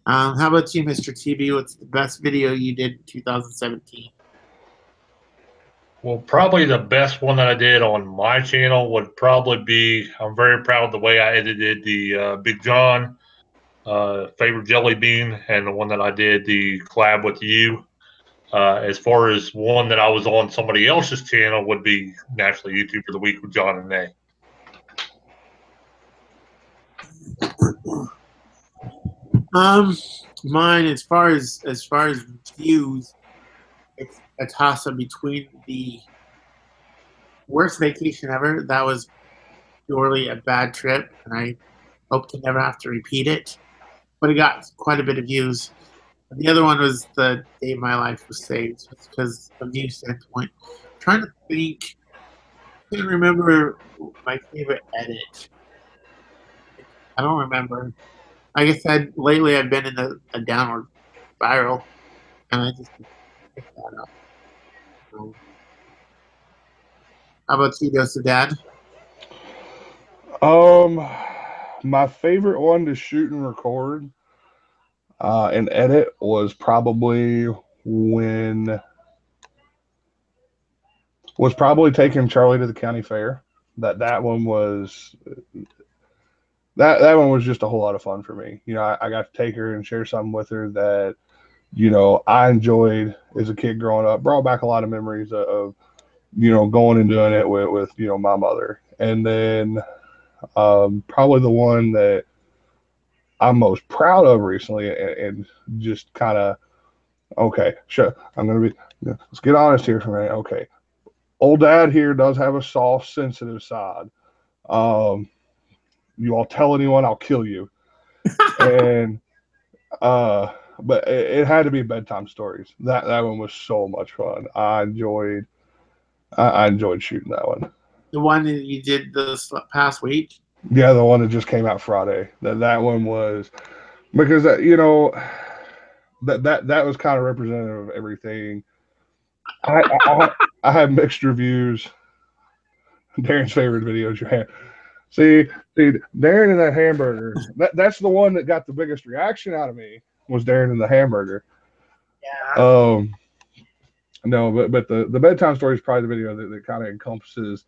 How about you, Mr. TV? What's the best video you did in 2017? Well, probably the best one that I did on my channel would probably be, I'm very proud of the way I edited the Big John favorite jelly bean, and the one that I did the collab with you. As far as one that I was on somebody else's channel would be naturally YouTube for the Week with John and Nay. Mine, as far as views, it's a toss up between the worst vacation ever. That was purely a bad trip, and I hope to never have to repeat it. But it got quite a bit of views. And the other one was the day my life was saved, just because of view standpoint. I'm trying to think, I can't remember my favorite edit. I don't remember. Like I said, lately I've been in a downward spiral, and I just pick that up. So, how about you, Joseph Dad? My favorite one to shoot and record and edit was probably taking Charlie to the county fair. That one was just a whole lot of fun for me. I got to take her and share something with her that I enjoyed as a kid growing up. Brought back a lot of memories of going and doing it with my mother. And then probably the one that I'm most proud of recently, and just kind of, okay, sure, let's get honest here for a minute. Okay, old Dad here does have a soft, sensitive side. You all tell anyone, I'll kill you. And but it had to be bedtime stories. That one was so much fun. I enjoyed shooting that one. The one that you did this past week? Yeah, the one that just came out Friday. That one was, because that was kind of representative of everything. I had mixed reviews. Daren's favorite videos you had. See, Daren and that hamburger. That's the one that got the biggest reaction out of me, was Daren and the hamburger. Yeah. No, but the bedtime story is probably the video that kind of encompasses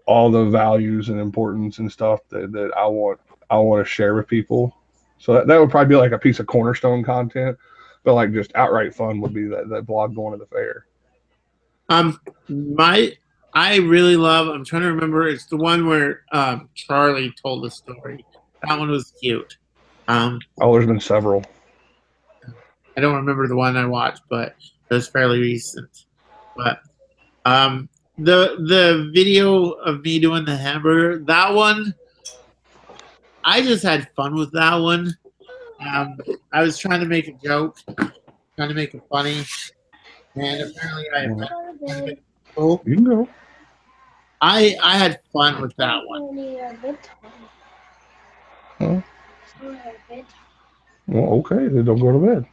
all the values and importance and stuff that I want to share with people. So that would probably be like a piece of cornerstone content, but like just outright fun would be that vlog going to the fair. I really love, I'm trying to remember, it's the one where Charlie told the story. That one was cute. There's been several. I don't remember the one I watched, but it was fairly recent. But the video of me doing the hamburger, that one, I just had fun with that one. I was trying to make a joke, trying to make it funny, and apparently I offended people. You can go. I had fun with that one. Huh? Well, okay, then don't go to bed.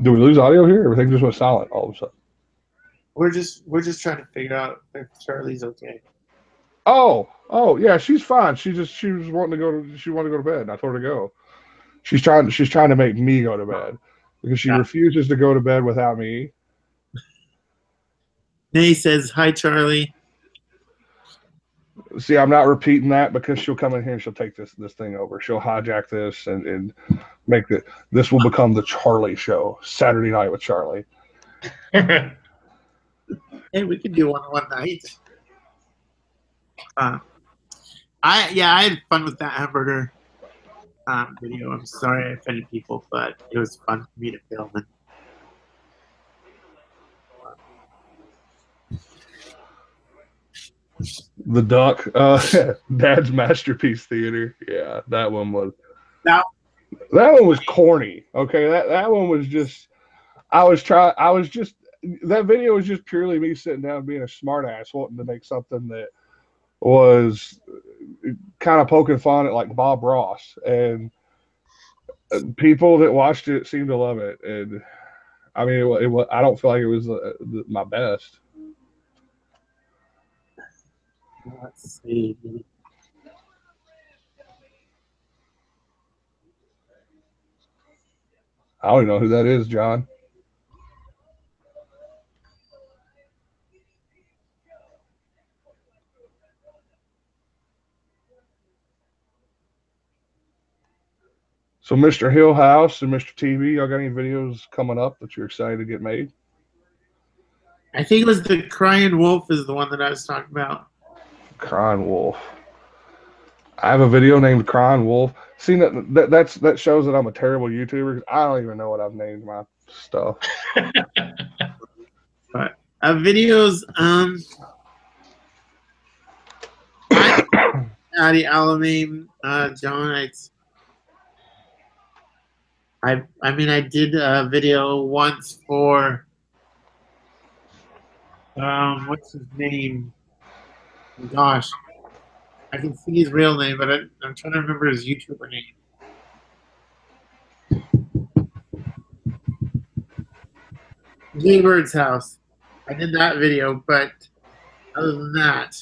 Do we lose audio here? Everything just went silent all of a sudden. We're just trying to figure out if Charlie's okay. Oh, yeah, she's fine. She was wanting to go to bed, and I told her to go. She's trying to make me go to bed because she refuses to go to bed without me. Nay says, hi, Charlie. See, I'm not repeating that because she'll come in here and she'll take this thing over. She'll hijack this and make it. This will become the Charlie Show, Saturday Night with Charlie. Hey, we could do one night. I had fun with that hamburger video. I'm sorry I offended people, but it was fun for me to film. And The Duck, Dad's Masterpiece Theater. Yeah, that one was. That one was corny. Okay, that one was just. That video was just purely me sitting down being a smart ass, wanting to make something that was kind of poking fun at like Bob Ross, and people that watched it seemed to love it. And I mean, I don't feel like it was my best. Let's see. I don't even know who that is, John. So, Mr. Hillhouse and Mr. TV, y'all got any videos coming up that you're excited to get made? I think it was the Crying Wolf is the one that I was talking about. Crying Wolf. I have a video named Crying Wolf. See, that shows that I'm a terrible YouTuber. I don't even know what I've named my stuff. But videos, Addy Alamein, John, I mean, I did a video once for, what's his name? Gosh, I can see his real name, but I'm trying to remember his YouTuber name. Jaybird's house. I did that video, but other than that,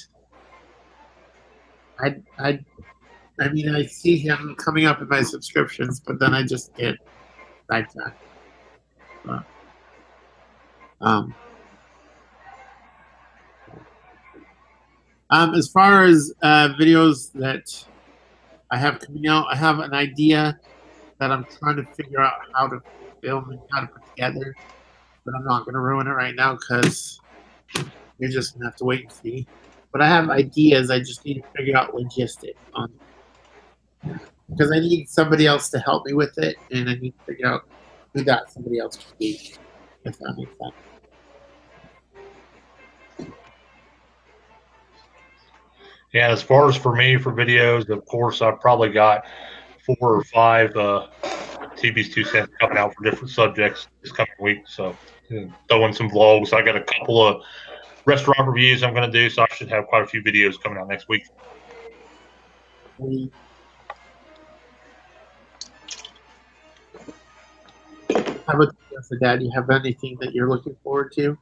I mean, I see him coming up in my subscriptions, but then I just get sidetracked. As far as videos that I have coming out, I have an idea that I'm trying to figure out how to film and how to put together, but I'm not going to ruin it right now because you're just going to have to wait and see. But I have ideas. I just need to figure out logistics on it. Because I need somebody else to help me with it, and I need to figure out who that somebody else could be, if that makes sense. Yeah, as far as for me for videos, of course, I've probably got 4 or 5 TB's 2 cents coming out for different subjects this coming week. So throwing some vlogs. I got a couple of restaurant reviews I'm going to do, so I should have quite a few videos coming out next week. How about for Dad? Do you have anything that you're looking forward to?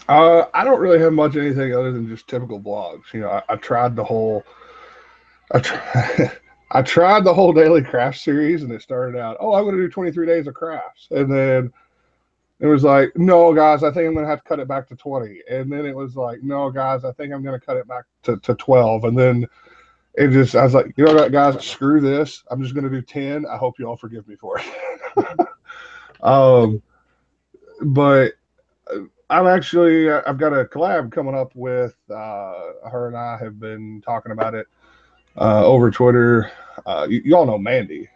I don't really have much anything other than just typical vlogs. You know, I tried the whole, I tried the whole daily craft series, and it started out, oh, I'm going to do 23 days of crafts, and then it was like, no, guys, I think I'm going to have to cut it back to 20, and then it was like, no, guys, I think I'm going to cut it back to 12, and then I was like, you know what, guys, screw this. I'm just going to do 10. I hope you all forgive me for it. But I've got a collab coming up with her, and I have been talking about it over Twitter. You all know Mandy.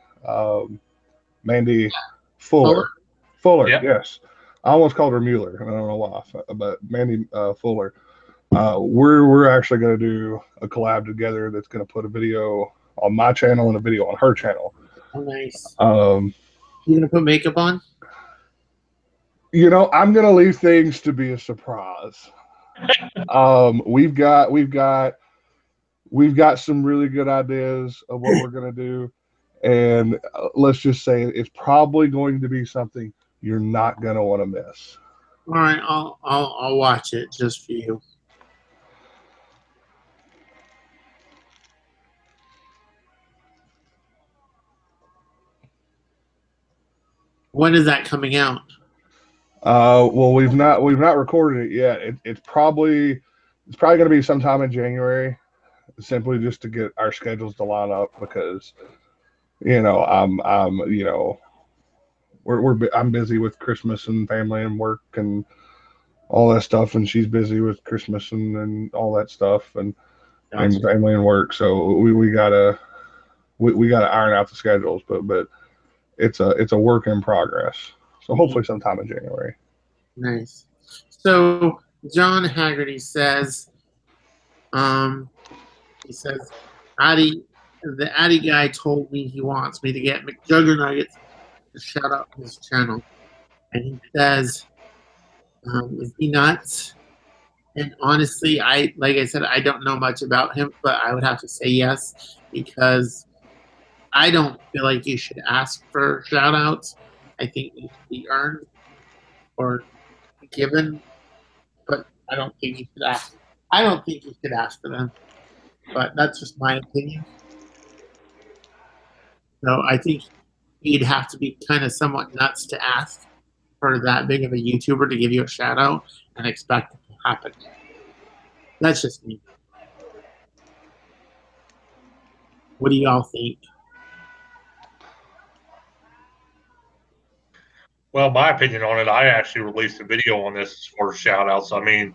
Mandy Fuller. Yep. Yes. I almost called her Mueller. I don't know why, but Mandy Fuller. We're actually going to do a collab together that's going to put a video on my channel and a video on her channel. Oh, nice. You going to put makeup on? You know, I'm going to leave things to be a surprise. We've got some really good ideas of what we're going to do, and let's just say it's probably going to be something you're not going to want to miss. All right, I'll watch it just for you. When is that coming out? Well, we've not recorded it yet. It's probably going to be sometime in January, simply just to get our schedules to line up because I'm I'm busy with Christmas and family and work and all that stuff, and she's busy with Christmas and all that stuff and family and work. So we gotta iron out the schedules, but it's a work in progress. So hopefully sometime in January. Nice. So John Haggerty says, Addy, the Addy guy told me he wants me to get McJuggernuggets to shout out his channel, and he says, is he nuts? And honestly, like I said, I don't know much about him, but I would have to say yes because I don't feel like you should ask for shout outs. I think they should be earned or given, but I don't think you should ask. I don't think you should ask for them, but that's just my opinion. So I think you'd have to be kind of somewhat nuts to ask for that big of a YouTuber to give you a shout out and expect it to happen. That's just me. What do y'all think? Well, my opinion on it, I actually released a video on this for shout outs. I mean,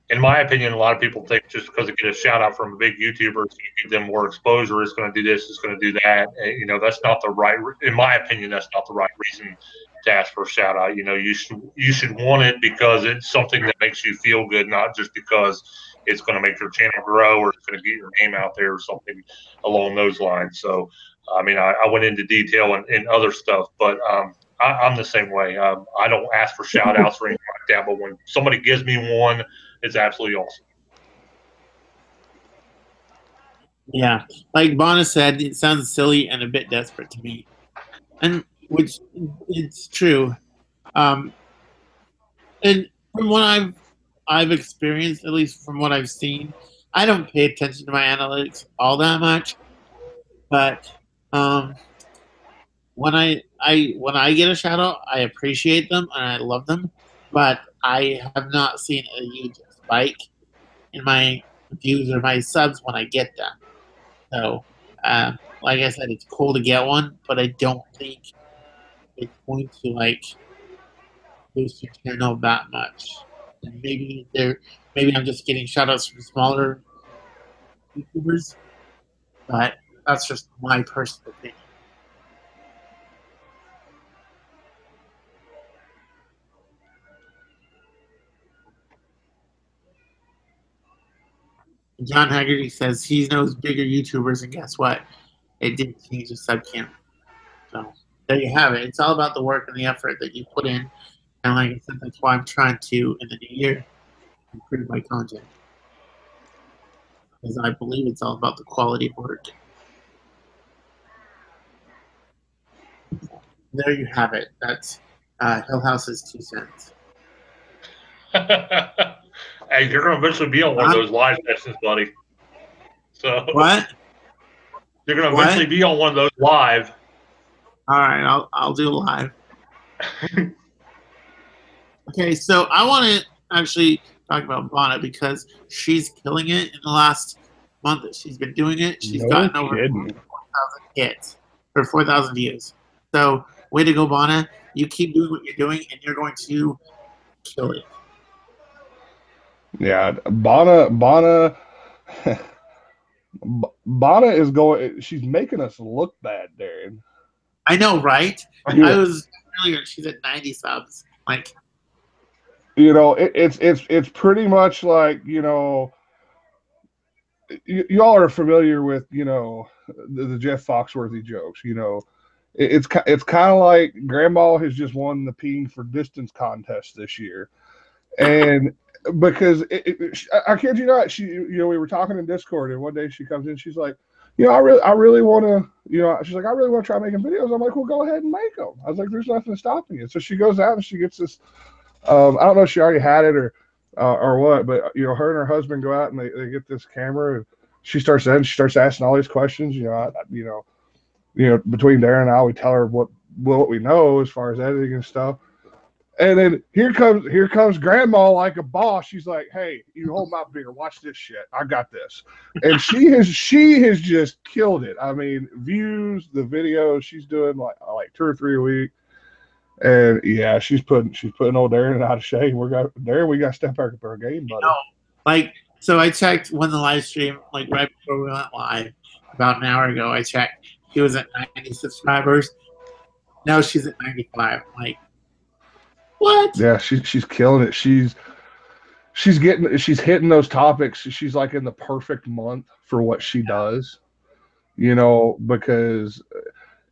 in my opinion, a lot of people think just because they get a shout out from a big YouTuber, you give them more exposure, it's going to do this, it's going to do that. And, that's not the right, in my opinion, that's not the right reason to ask for a shout out. You should want it because it's something that makes you feel good, not just because it's going to make your channel grow or it's going to get your name out there or something along those lines. So, I mean, I went into detail in other stuff, but I'm the same way. I don't ask for shout outs or anything like that, but when somebody gives me one, it's absolutely awesome. Yeah, like Bonna said, it sounds silly and a bit desperate to me, and which it's true. And from what I've experienced, at least from what I've seen, I don't pay attention to my analytics all that much, but when I get a shout out, I appreciate them and I love them, but I have not seen a huge spike in my views or my subs when I get them. So, like I said, it's cool to get one, but I don't think it's going to boost your channel that much. And maybe I'm just getting shout outs from smaller YouTubers, but that's just my personal opinion. John Haggerty says he knows bigger YouTubers, and guess what? It didn't change the sub count. So there you have it. It's all about the work and the effort that you put in. And like I said, that's why I'm trying to, in the new year, improve my content. Because I believe it's all about the quality of work. There you have it. That's Hillhouse's 2 cents. Hey, you're going to eventually be on one of those live sessions, buddy. So what? You're going to eventually be on one of those live. All right, I'll do live. Okay, so I want to actually talk about Bonna because she's killing it in the last month that she's been doing it. She's gotten over 4,000 hits or 4,000 views. So way to go, Bonna. You keep doing what you're doing, and you're going to kill it. Yeah, Bonna is going. She's making us look bad, Daren. I know, right? Yeah. I was earlier. She's at 90 subs. It's pretty much like y'all are familiar with the Jeff Foxworthy jokes. It's kind of like Grandma has just won the peeing for distance contest this year, and because I kid you not, we were talking in Discord, and one day she comes in, she's like, I really want to, she's like, I really want to try making videos. I'm like, well, go ahead and make them. I was like, there's nothing stopping you. So she goes out and she gets this. I don't know if she already had it or what, but her and her husband go out and they get this camera. And she starts asking all these questions. Between Daren and I, we tell her what we know as far as editing and stuff. And then here comes grandma like a boss. She's like, "Hey, you hold my beer. Watch this shit. I got this." And she has just killed it. I mean, views, the videos she's doing like 2 or 3 a week. And yeah, she's putting old Daren out of shape. We got to step back up our game, buddy. Like, so I checked when the live stream, like right before we went live, about an hour ago. I checked. She was at 90 subscribers. Now she's at 95. I'm like, what? Yeah, she's killing it. She's hitting those topics. She's like in the perfect month for what she does, because.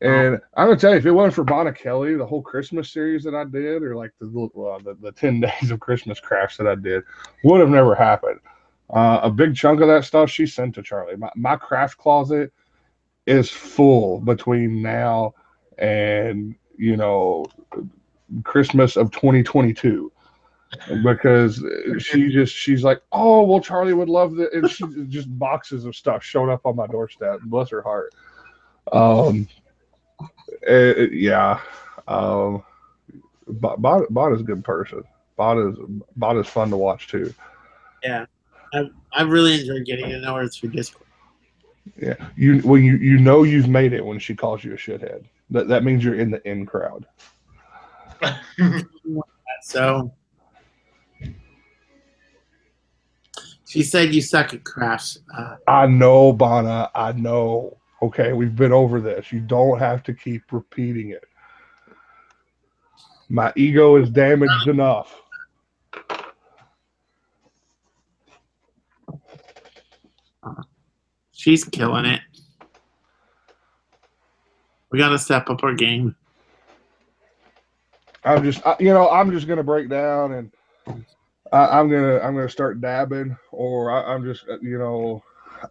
And I'm gonna tell you, if it wasn't for Bonna Kelly, the whole Christmas series that I did, or like the 10 days of Christmas crafts that I did, would have never happened. A big chunk of that stuff she sent to Charlie. My craft closet is full between now and Christmas of 2022, because she's like, oh well, Charlie would love that, and she just boxes of stuff showed up on my doorstep. Bless her heart. Yeah. Bonna's a good person. Bonna's fun to watch too. Yeah, I really enjoyed getting to know her through Discord. Yeah, you've made it when she calls you a shithead. That means you're in the in crowd. So she said you suck at crafts. I know, Bonna. I know. Okay, we've been over this. You don't have to keep repeating it. My ego is damaged enough. She's killing it. We got to step up our game. I'm just gonna break down, and I'm gonna start dabbing, or I'm just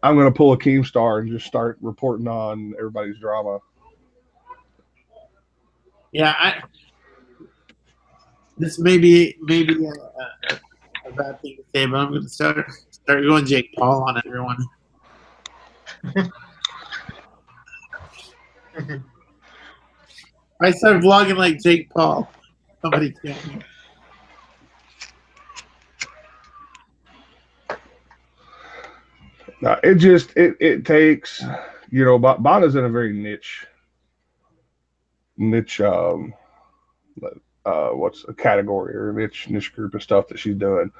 I'm going to pull a Keemstar and just start reporting on everybody's drama. Yeah, this may be a bad thing to say, but I'm going to start going Jake Paul on everyone. I started vlogging like Jake Paul. Somebody kill me. No, it takes, Bonna's in a very niche what's a category or a niche group of stuff that she's doing.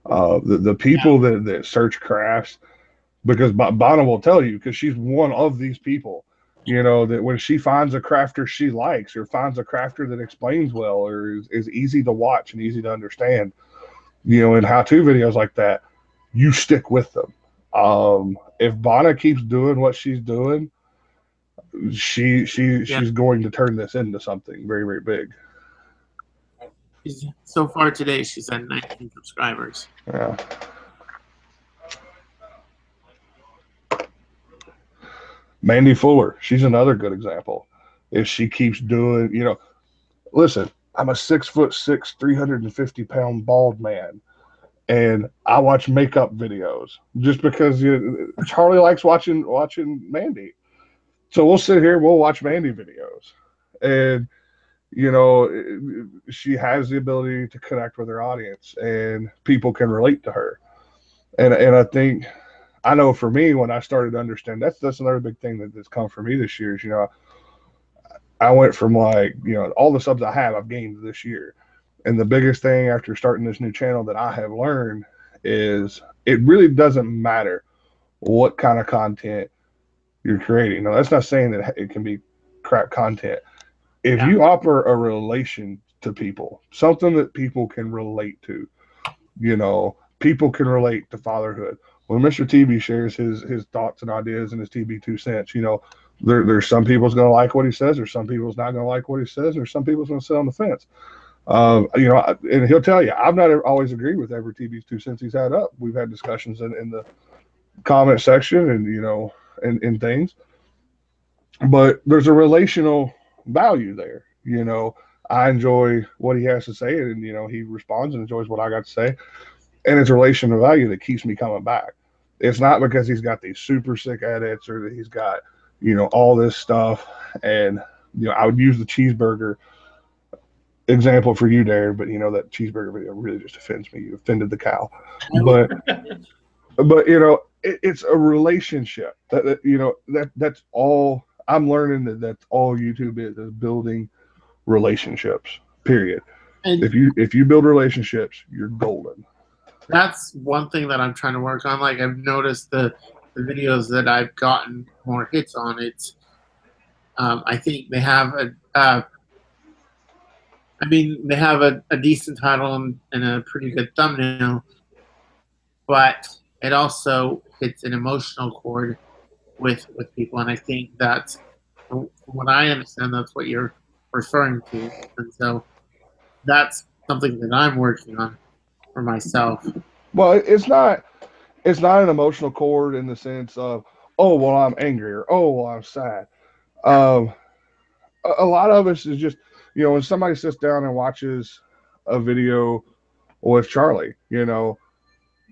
The people that search crafts, because Bonna will tell you, because she's one of these people, that when she finds a crafter she likes, or finds a crafter that explains well, or is easy to watch and easy to understand, in how-to videos like that, you stick with them. If Bonna keeps doing what she's doing, she's going to turn this into something very, very big. So far today, she's at 19 subscribers. Yeah. Mandy Fuller, she's another good example. If she keeps doing, listen, I'm a 6'6", 350-pound bald man. And I watch makeup videos just because Charlie likes watching Mandy. So we'll sit here and we'll watch Mandy videos. And, she has the ability to connect with her audience, and people can relate to her. And I know for me, when I started to understand, that's another big thing that's come for me this year is, I went from all the subs I have, I've gained this year. And the biggest thing after starting this new channel that I have learned is it really doesn't matter what kind of content you're creating. Now, that's not saying that it can be crap content. If you offer a relation to people, something that people can relate to, people can relate to fatherhood. When Mr. TB shares his thoughts and ideas and his TB 2 cents, there's some people's going to like what he says, or some people's not going to like what he says, or some people's going to sit on the fence. And he'll tell you, I've not always agreed with every TB's 2 cents he's had up. We've had discussions in the comment section and, and things, but there's a relational value there. I enjoy what he has to say, and, he responds and enjoys what I got to say. And it's a relational value that keeps me coming back. It's not because he's got these super sick edits or that he's got, all this stuff. And, I would use the cheeseburger example for you, Darren, but that cheeseburger video really just offends me. You offended the cow, but it's a relationship. That's all I'm learning. That's all YouTube is building relationships. Period. And if you build relationships, you're golden. that's one thing that I'm trying to work on. Like I've noticed the videos that I've gotten more hits on. It's I think they have they have a decent title and a pretty good thumbnail, but it also hits an emotional chord with people, and I think that's, from what I understand, that's what you're referring to, and so that's something that I'm working on for myself. Well, it's not an emotional chord in the sense of, oh well, I'm angry, or oh well, I'm sad. A lot of us is just, when somebody sits down and watches a video with Charlie,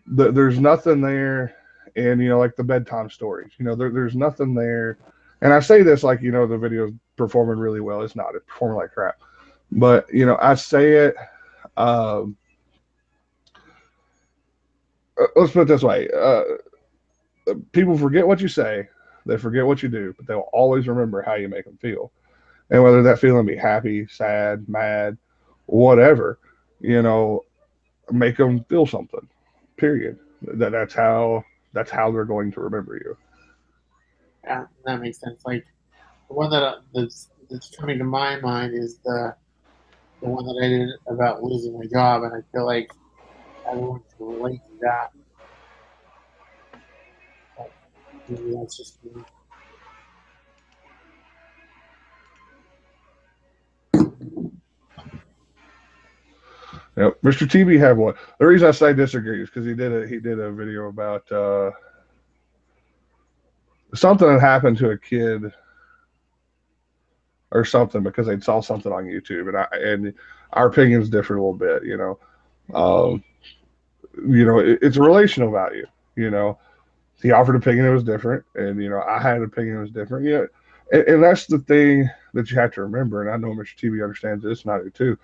there's nothing there. And like the bedtime stories, there's nothing there. And I say this like, the video's performing really well. It's not. It's performing like crap. But I say it. Let's put it this way: people forget what you say, they forget what you do, but they'll always remember how you make them feel. And whether that feeling be happy, sad, mad, whatever, make them feel something. Period. That's how they're going to remember you. Yeah, that makes sense. Like the one that's coming to my mind is the one that I did about losing my job, and I feel like everyone can relate to that. But maybe that's just me. Mr. TB had one. The reason I say disagree is because he did a video about something that happened to a kid or something because they saw something on YouTube, and our opinions differ a little bit. It's a relational value. He offered an opinion that was different, and I had an opinion that was different. And that's the thing that you have to remember. And I know Mr. TB understands this, and I do too.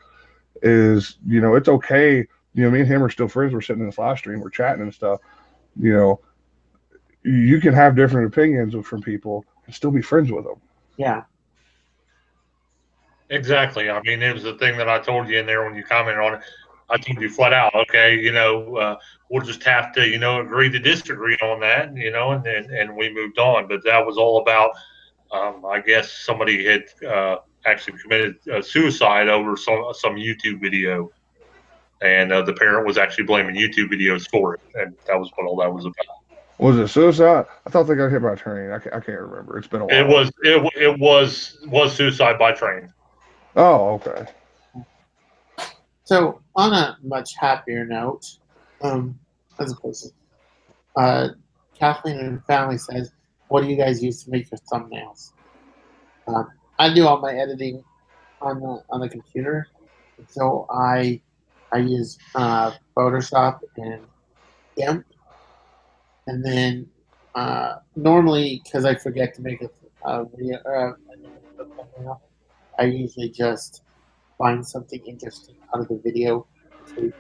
Is it's okay. Me and him are still friends. We're sitting in this live stream, we're chatting and stuff. You can have different opinions from people and still be friends with them. Yeah. Exactly. I mean, it was the thing that I told you in there when you commented on it. I told you flat out, okay, we'll just have to, agree to disagree on that, and we moved on. But that was all about, I guess somebody had actually committed suicide over some YouTube video, and the parent was actually blaming YouTube videos for it, and that was what all that was about. Was it suicide? I thought they got hit by a train. I can't remember. It's been a while. It was suicide by train. Oh, okay. So on a much happier note, as opposed to Kathleen and family says, "What do you guys use to make your thumbnails?" I do all my editing on the computer, so I use Photoshop and GIMP, and then normally because I forget to make a video, thumbnail, I usually just find something interesting out of the video and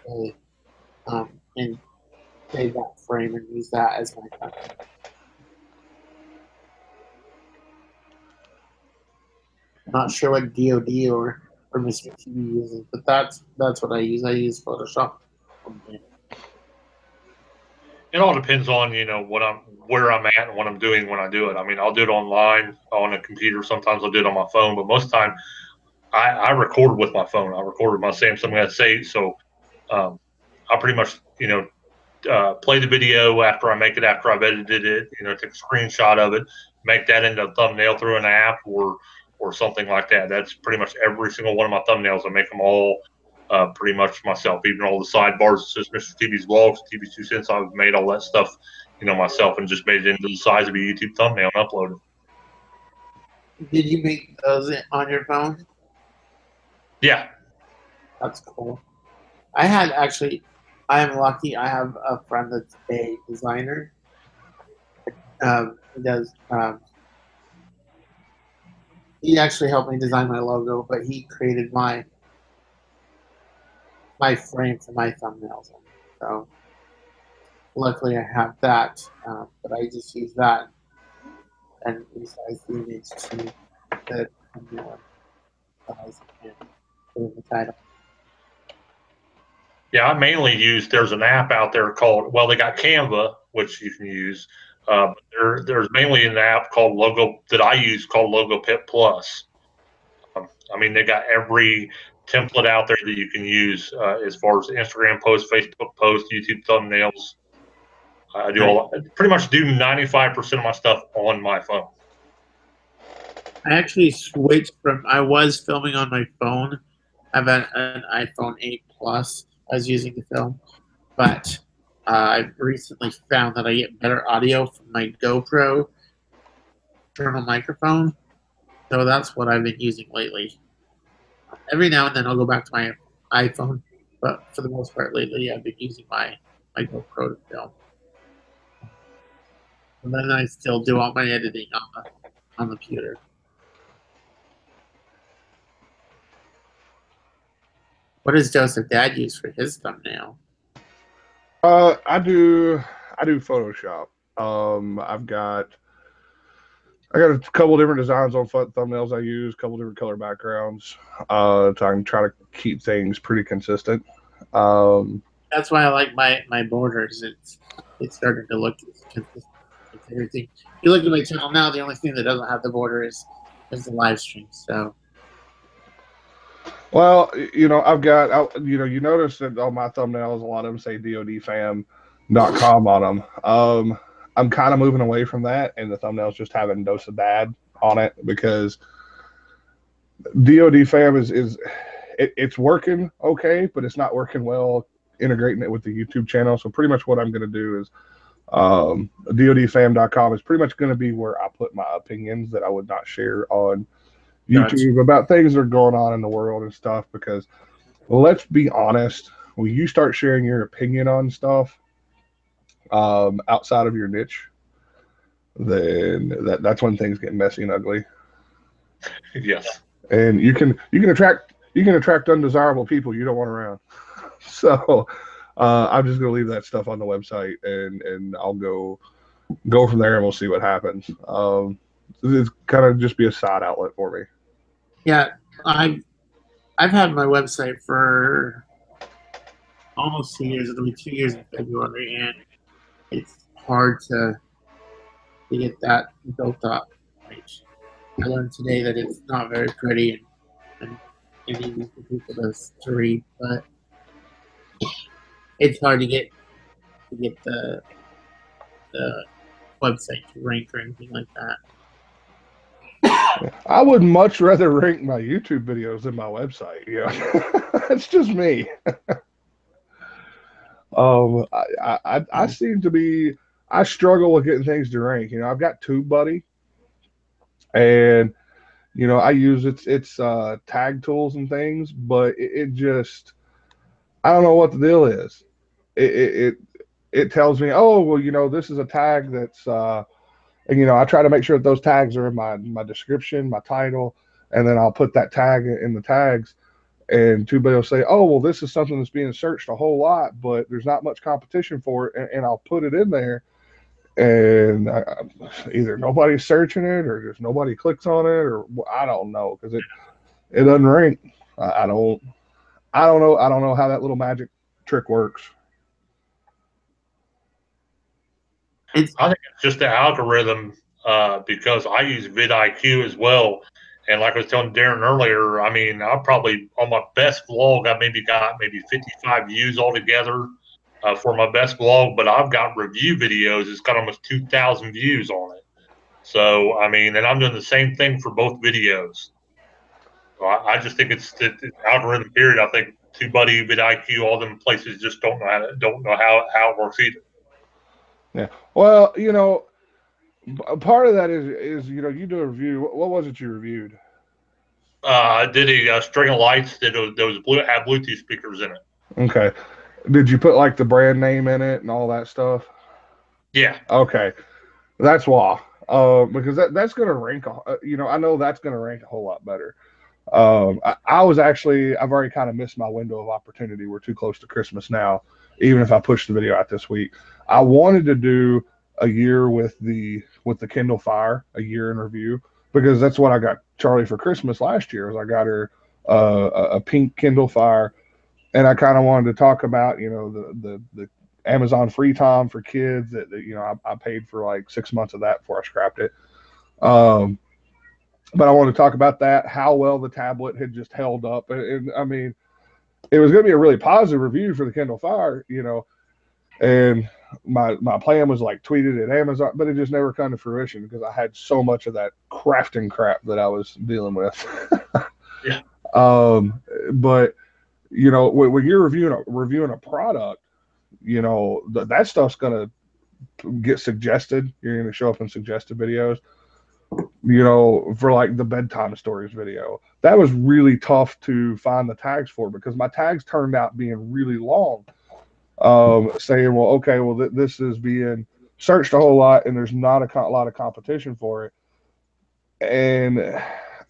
save that frame and use that as my thumbnail. Not sure what DoD or Mr. TV uses, but that's what I use. I use Photoshop. It all depends on where I'm at and what I'm doing when I do it. I mean, I'll do it online on a computer. Sometimes I'll do it on my phone, but most of the time I record with my phone. I record with my Samsung S8, so I pretty much play the video after I make it, after I've edited it. Take a screenshot of it, make that into a thumbnail through an app or something like that. That's pretty much every single one of my thumbnails. I make them all pretty much myself, even all the sidebars. It's just Mr. TV's Vlogs, TV's 2 Cents. I've made all that stuff, myself, and just made it into the size of a YouTube thumbnail and uploaded. Did you make those on your phone? Yeah. That's cool. I am lucky. I have a friend that's a designer. He does. He actually helped me design my logo, but he created my my frame for my thumbnails. So luckily I have that, but I just use that and resize the image to the thumbnail size and put in the title. Yeah, I mainly use. There's an app out there called. Well, they got Canva, which you can use. But there's mainly an app called Logo that I use called Logo Pit Plus. I mean, they got every template out there that you can use as far as Instagram posts, Facebook posts, YouTube thumbnails. I do pretty much do 95% of my stuff on my phone. I actually switched from. I was filming on my phone. I have an iPhone 8 Plus. I was using to film, but I've recently found that I get better audio from my GoPro external microphone. So that's what I've been using lately. Every now and then I'll go back to my iPhone, but for the most part lately I've been using my GoPro to film. And then I still do all my editing on the computer. What does Joseph Dad use for his thumbnail? I do Photoshop. I got a couple different designs on thumbnails I use, a couple different color backgrounds. So I can try to keep things pretty consistent. That's why I like my borders. It's starting to look consistent with everything. If you look at my channel now, the only thing that doesn't have the border is the live stream. So, well, you notice that on my thumbnails, a lot of them say DODfam.com on them. I'm kind of moving away from that, and the thumbnails just have a dose of dad on it because DODfam it's working okay, but it's not working well integrating it with the YouTube channel. So pretty much what I'm going to do is DODfam.com is pretty much going to be where I put my opinions that I would not share on YouTube about things that are going on in the world and stuff. Because let's be honest, when you start sharing your opinion on stuff outside of your niche, then that's when things get messy and ugly. Yes. And you can attract undesirable people you don't want around. So I'm just gonna leave that stuff on the website and I'll go from there and we'll see what happens. It's kind of just be a side outlet for me. yeah, I've had my website for almost 2 years. It'll be 2 years in February, and it's hard to get that built up. Right? I learned today that it's not very pretty and easy for people to read, but it's hard to get the website to rank or anything like that. I would much rather rank my YouTube videos than my website. Yeah, that's just me. I seem to be. I struggle with getting things to rank. I've got TubeBuddy, and I use its tag tools and things, but it just I don't know what the deal is. It tells me, oh well, this is a tag that's and I try to make sure that those tags are in my description, my title, and then I'll put that tag in the tags. And TubeBuddy will say, oh well, this is something that's being searched a whole lot, but there's not much competition for it, and I'll put it in there. And either nobody's searching it or just nobody clicks on it, or I don't know, because it doesn't rank. I don't know how that little magic trick works. I think it's just the algorithm because I use vidIQ as well. And like I was telling Daren earlier, I mean, I probably on my best vlog, I got 55 views altogether for my best vlog, but I've got review videos. It's got almost 2,000 views on it. So, I mean, and I'm doing the same thing for both videos. So I just think it's the algorithm period. I think TubeBuddy, vidIQ, all them places just don't know how it works either. Yeah. Well, part of that is you do a review. What was it you reviewed? I did a string of lights that had Bluetooth speakers in it. Okay. Did you put like the brand name in it and all that stuff? Yeah. Okay. That's why. Because that's going to rank. I know that's going to rank a whole lot better. I was actually, I've already kind of missed my window of opportunity. We're too close to Christmas now, even if I push the video out this week. I wanted to do a year with the Kindle Fire, a year in review, because that's what I got Charlie for Christmas last year. Was I got her a pink Kindle Fire, and I kind of wanted to talk about, you know, the Amazon free time for kids that you know, I paid for like 6 months of that before I scrapped it. But I want to talk about that, how well the tablet had just held up. And I mean, it was going to be a really positive review for the Kindle Fire, you know, and my plan was like tweeted at Amazon, but it just never come to fruition because I had so much of that crafting crap that I was dealing with. Yeah. But you know, when you're reviewing a product, you know, that stuff's going to get suggested. You're going to show up in suggested videos. You know, for like the bedtime stories video, that was really tough to find the tags for because my tags turned out being really long. Saying, well, okay, well, this is being searched a whole lot and there's not a lot of competition for it. And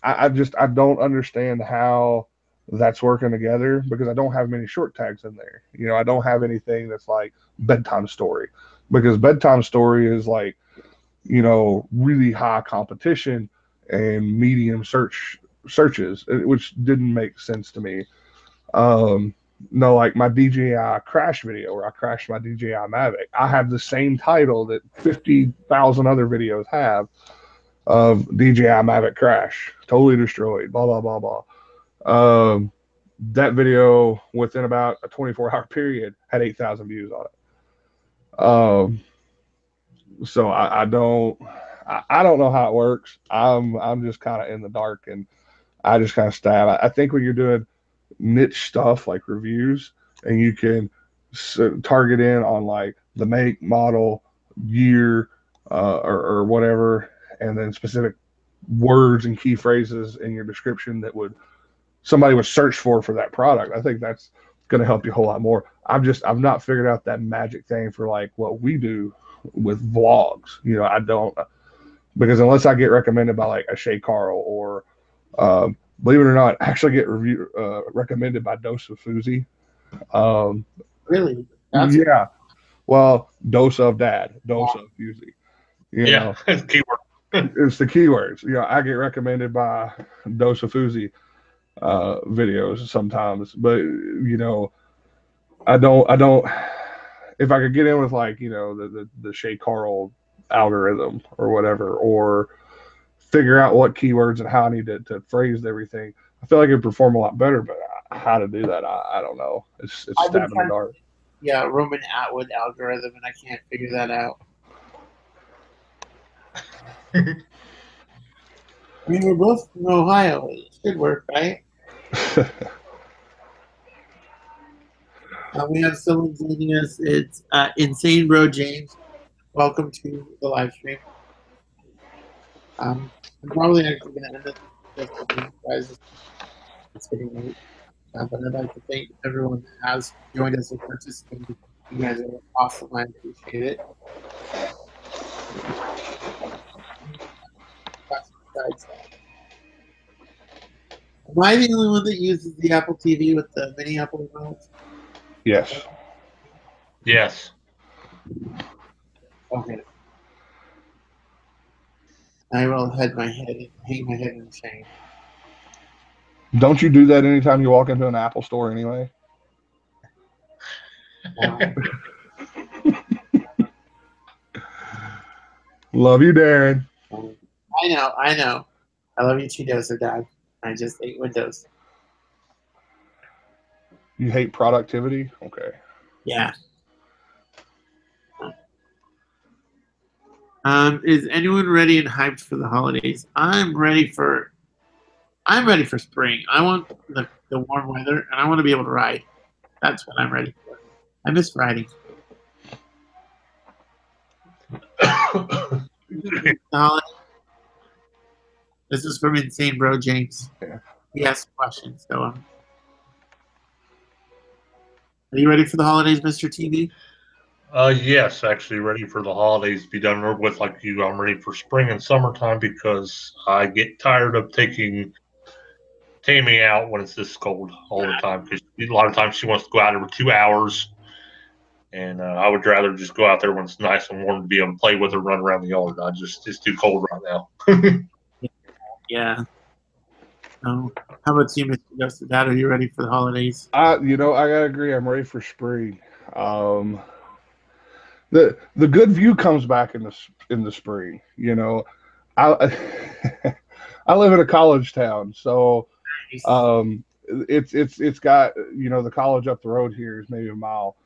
I don't understand how that's working together because I don't have many short tags in there. You know, I don't have anything that's like bedtime story because bedtime story is like, you know, really high competition and medium searches, which didn't make sense to me. No, like my DJI crash video where I crashed my DJI Mavic, I have the same title that 50,000 other videos have of DJI Mavic crash, totally destroyed, blah, blah, blah, blah. That video within about a 24-hour period had 8,000 views on it. So I don't know how it works. I'm just kind of in the dark and I just kind of stab. I think when you're doing niche stuff like reviews and you can target in on like the make, model, year, or whatever, and then specific words and key phrases in your description that somebody would search for that product. I think that's going to help you a whole lot more. I've not figured out that magic thing for like what we do with vlogs. You know, I don't, because unless I get recommended by like a Shay Carl or believe it or not, actually get recommended by Dose of Fuzi. Really? Yeah. Well, Dose of Dad, Dose of Fuzi. You know, it's keyword. it's the keywords. You know, I get recommended by Dose of Fuzi videos sometimes, but you know, I don't. If I could get in with like, you know, the Shay Carl algorithm or whatever, or figure out what keywords and how I need to phrase everything, I feel like it'd perform a lot better. But how to do that, I don't know. It's stabbing in the dark. Yeah, Roman Atwood algorithm, and I can't figure that out. I mean, we're both from Ohio. It should work, right? We have someone joining us. It's Insane Bro James. Welcome to the live stream. I'm probably actually going to end it just with you guys. It's getting late. But I'd like to thank everyone that has joined us and participated. You guys are awesome. I appreciate it. Am I the only one that uses the Apple TV with the mini Apple remote? Yes. Yes. Okay. I will hang my head in shame. Don't you do that anytime you walk into an Apple store anyway? Love you, Daren. I know. I love you too, Dozer Dad. I just hate Windows. You hate productivity? Okay. Yeah. Is anyone ready and hyped for the holidays? I'm ready for spring. I want the warm weather, and I want to be able to ride. That's what I'm ready for. I miss riding. This is from Insane Bro James. Yeah. He asked questions. So, are you ready for the holidays, Mr. TV? Yes, actually ready for the holidays to be done with like you. I'm ready for spring and summertime because I get tired of taking Tammy out when it's this cold all the time because a lot of times she wants to go out every 2 hours, and I would rather just go out there when it's nice and warm to be able to play with her, run around the yard. It's too cold right now. Yeah. How about you, Mr. Justin? Dad, are you ready for the holidays? I gotta agree. I'm ready for spring. The good view comes back in the spring. I I live in a college town, so it's got the college up the road here is maybe a mile.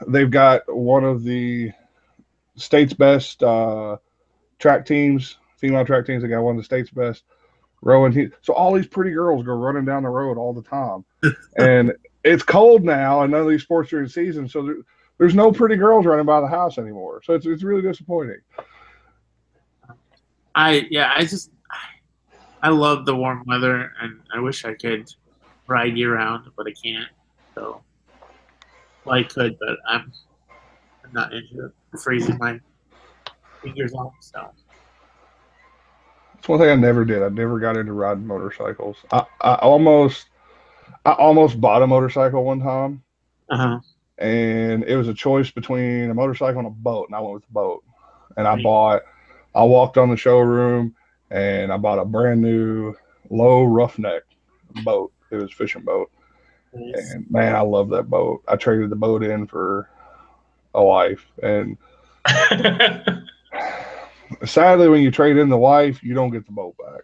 They've got one of the state's best track teams, female track teams. They got one of the state's best rowing. So all these pretty girls go running down the road all the time, and it's cold now, and none of these sports are in season, so there's no pretty girls running by the house anymore. So it's really disappointing. I love the warm weather, and I wish I could ride year round, but I can't. So, well, I could, but I'm not into it. Freezing my fingers off. So That's one thing I never did. I never got into riding motorcycles. I almost bought a motorcycle one time, and it was a choice between a motorcycle and a boat, and I went with the boat. And I walked on the showroom, and I bought a brand new low roughneck boat. It was a fishing boat. Nice. And man, I love that boat. I traded the boat in for a wife, and sadly, when you trade in the wife, you don't get the boat back.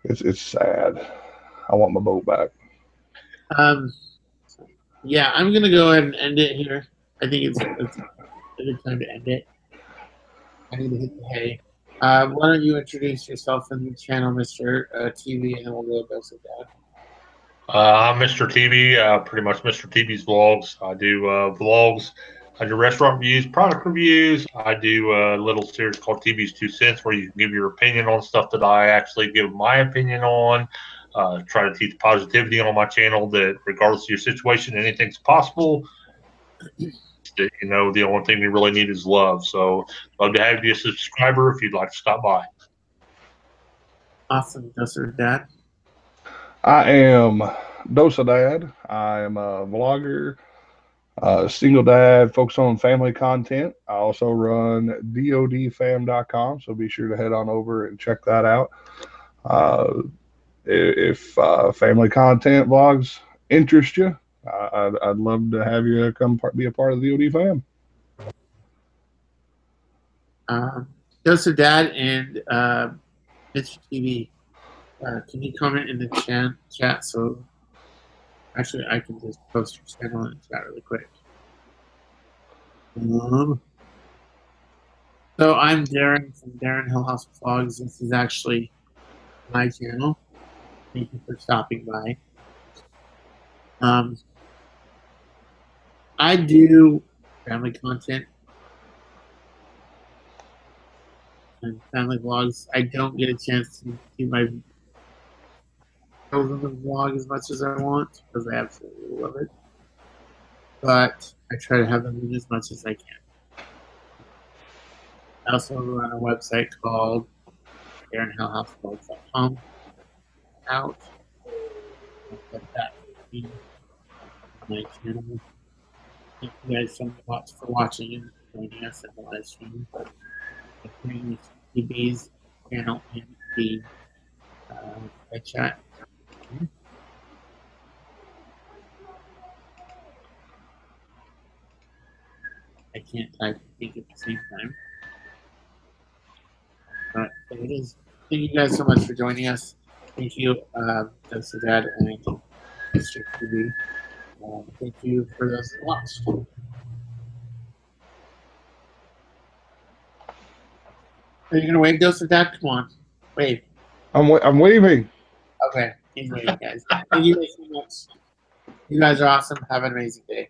It's sad. I want my boat back. Yeah, I'm gonna go ahead and end it here. I think it's a good time to end it. I need to hit the hay. Why don't you introduce yourself and the channel, Mr. TV, and then we'll go with that. I'm Mr. TV, pretty much Mr. TV's vlogs. I do vlogs. I do restaurant reviews, product reviews. I do a little series called TV's 2 Cents where you can give your opinion on stuff that I actually give my opinion on. Try to teach positivity on my channel that regardless of your situation, anything's possible. The only thing we really need is love. So love to have you a subscriber if you'd like to stop by. Awesome. Dosser Dad. I am Dosa Dad. I am a vlogger, single dad, focus on family content. I also run dodfam.com, so be sure to head on over and check that out. If family content vlogs interest you, I'd love to have you come be a part of the DOD fam. Dosa Dad and Mr. TV. Can you comment in the chat? So actually, I can just post your channel in the chat really quick. So I'm Daren from Daren Hillhouse Vlogs. This is actually my channel. Thank you for stopping by. I do family content and family vlogs. I don't get a chance to do my vlog as much as I want because I absolutely love it. But I try to have them in as much as I can. I also run a website called DarenHillhouseVlogs.com. Out. But that would be my channel. Thank you guys so much for watching and joining us at the live stream. I'm putting TV's channel in the chat. I can't type and think at the same time. But there it is. Thank you guys so much for joining us. Thank you, Dr. Dad and Mr. TV. Thank you for those that watched. Are you gonna wave, Dr. Dad? Come on, wave. I'm waving. Okay, he's waving, guys. Thank you guys so much. You guys are awesome. Have an amazing day.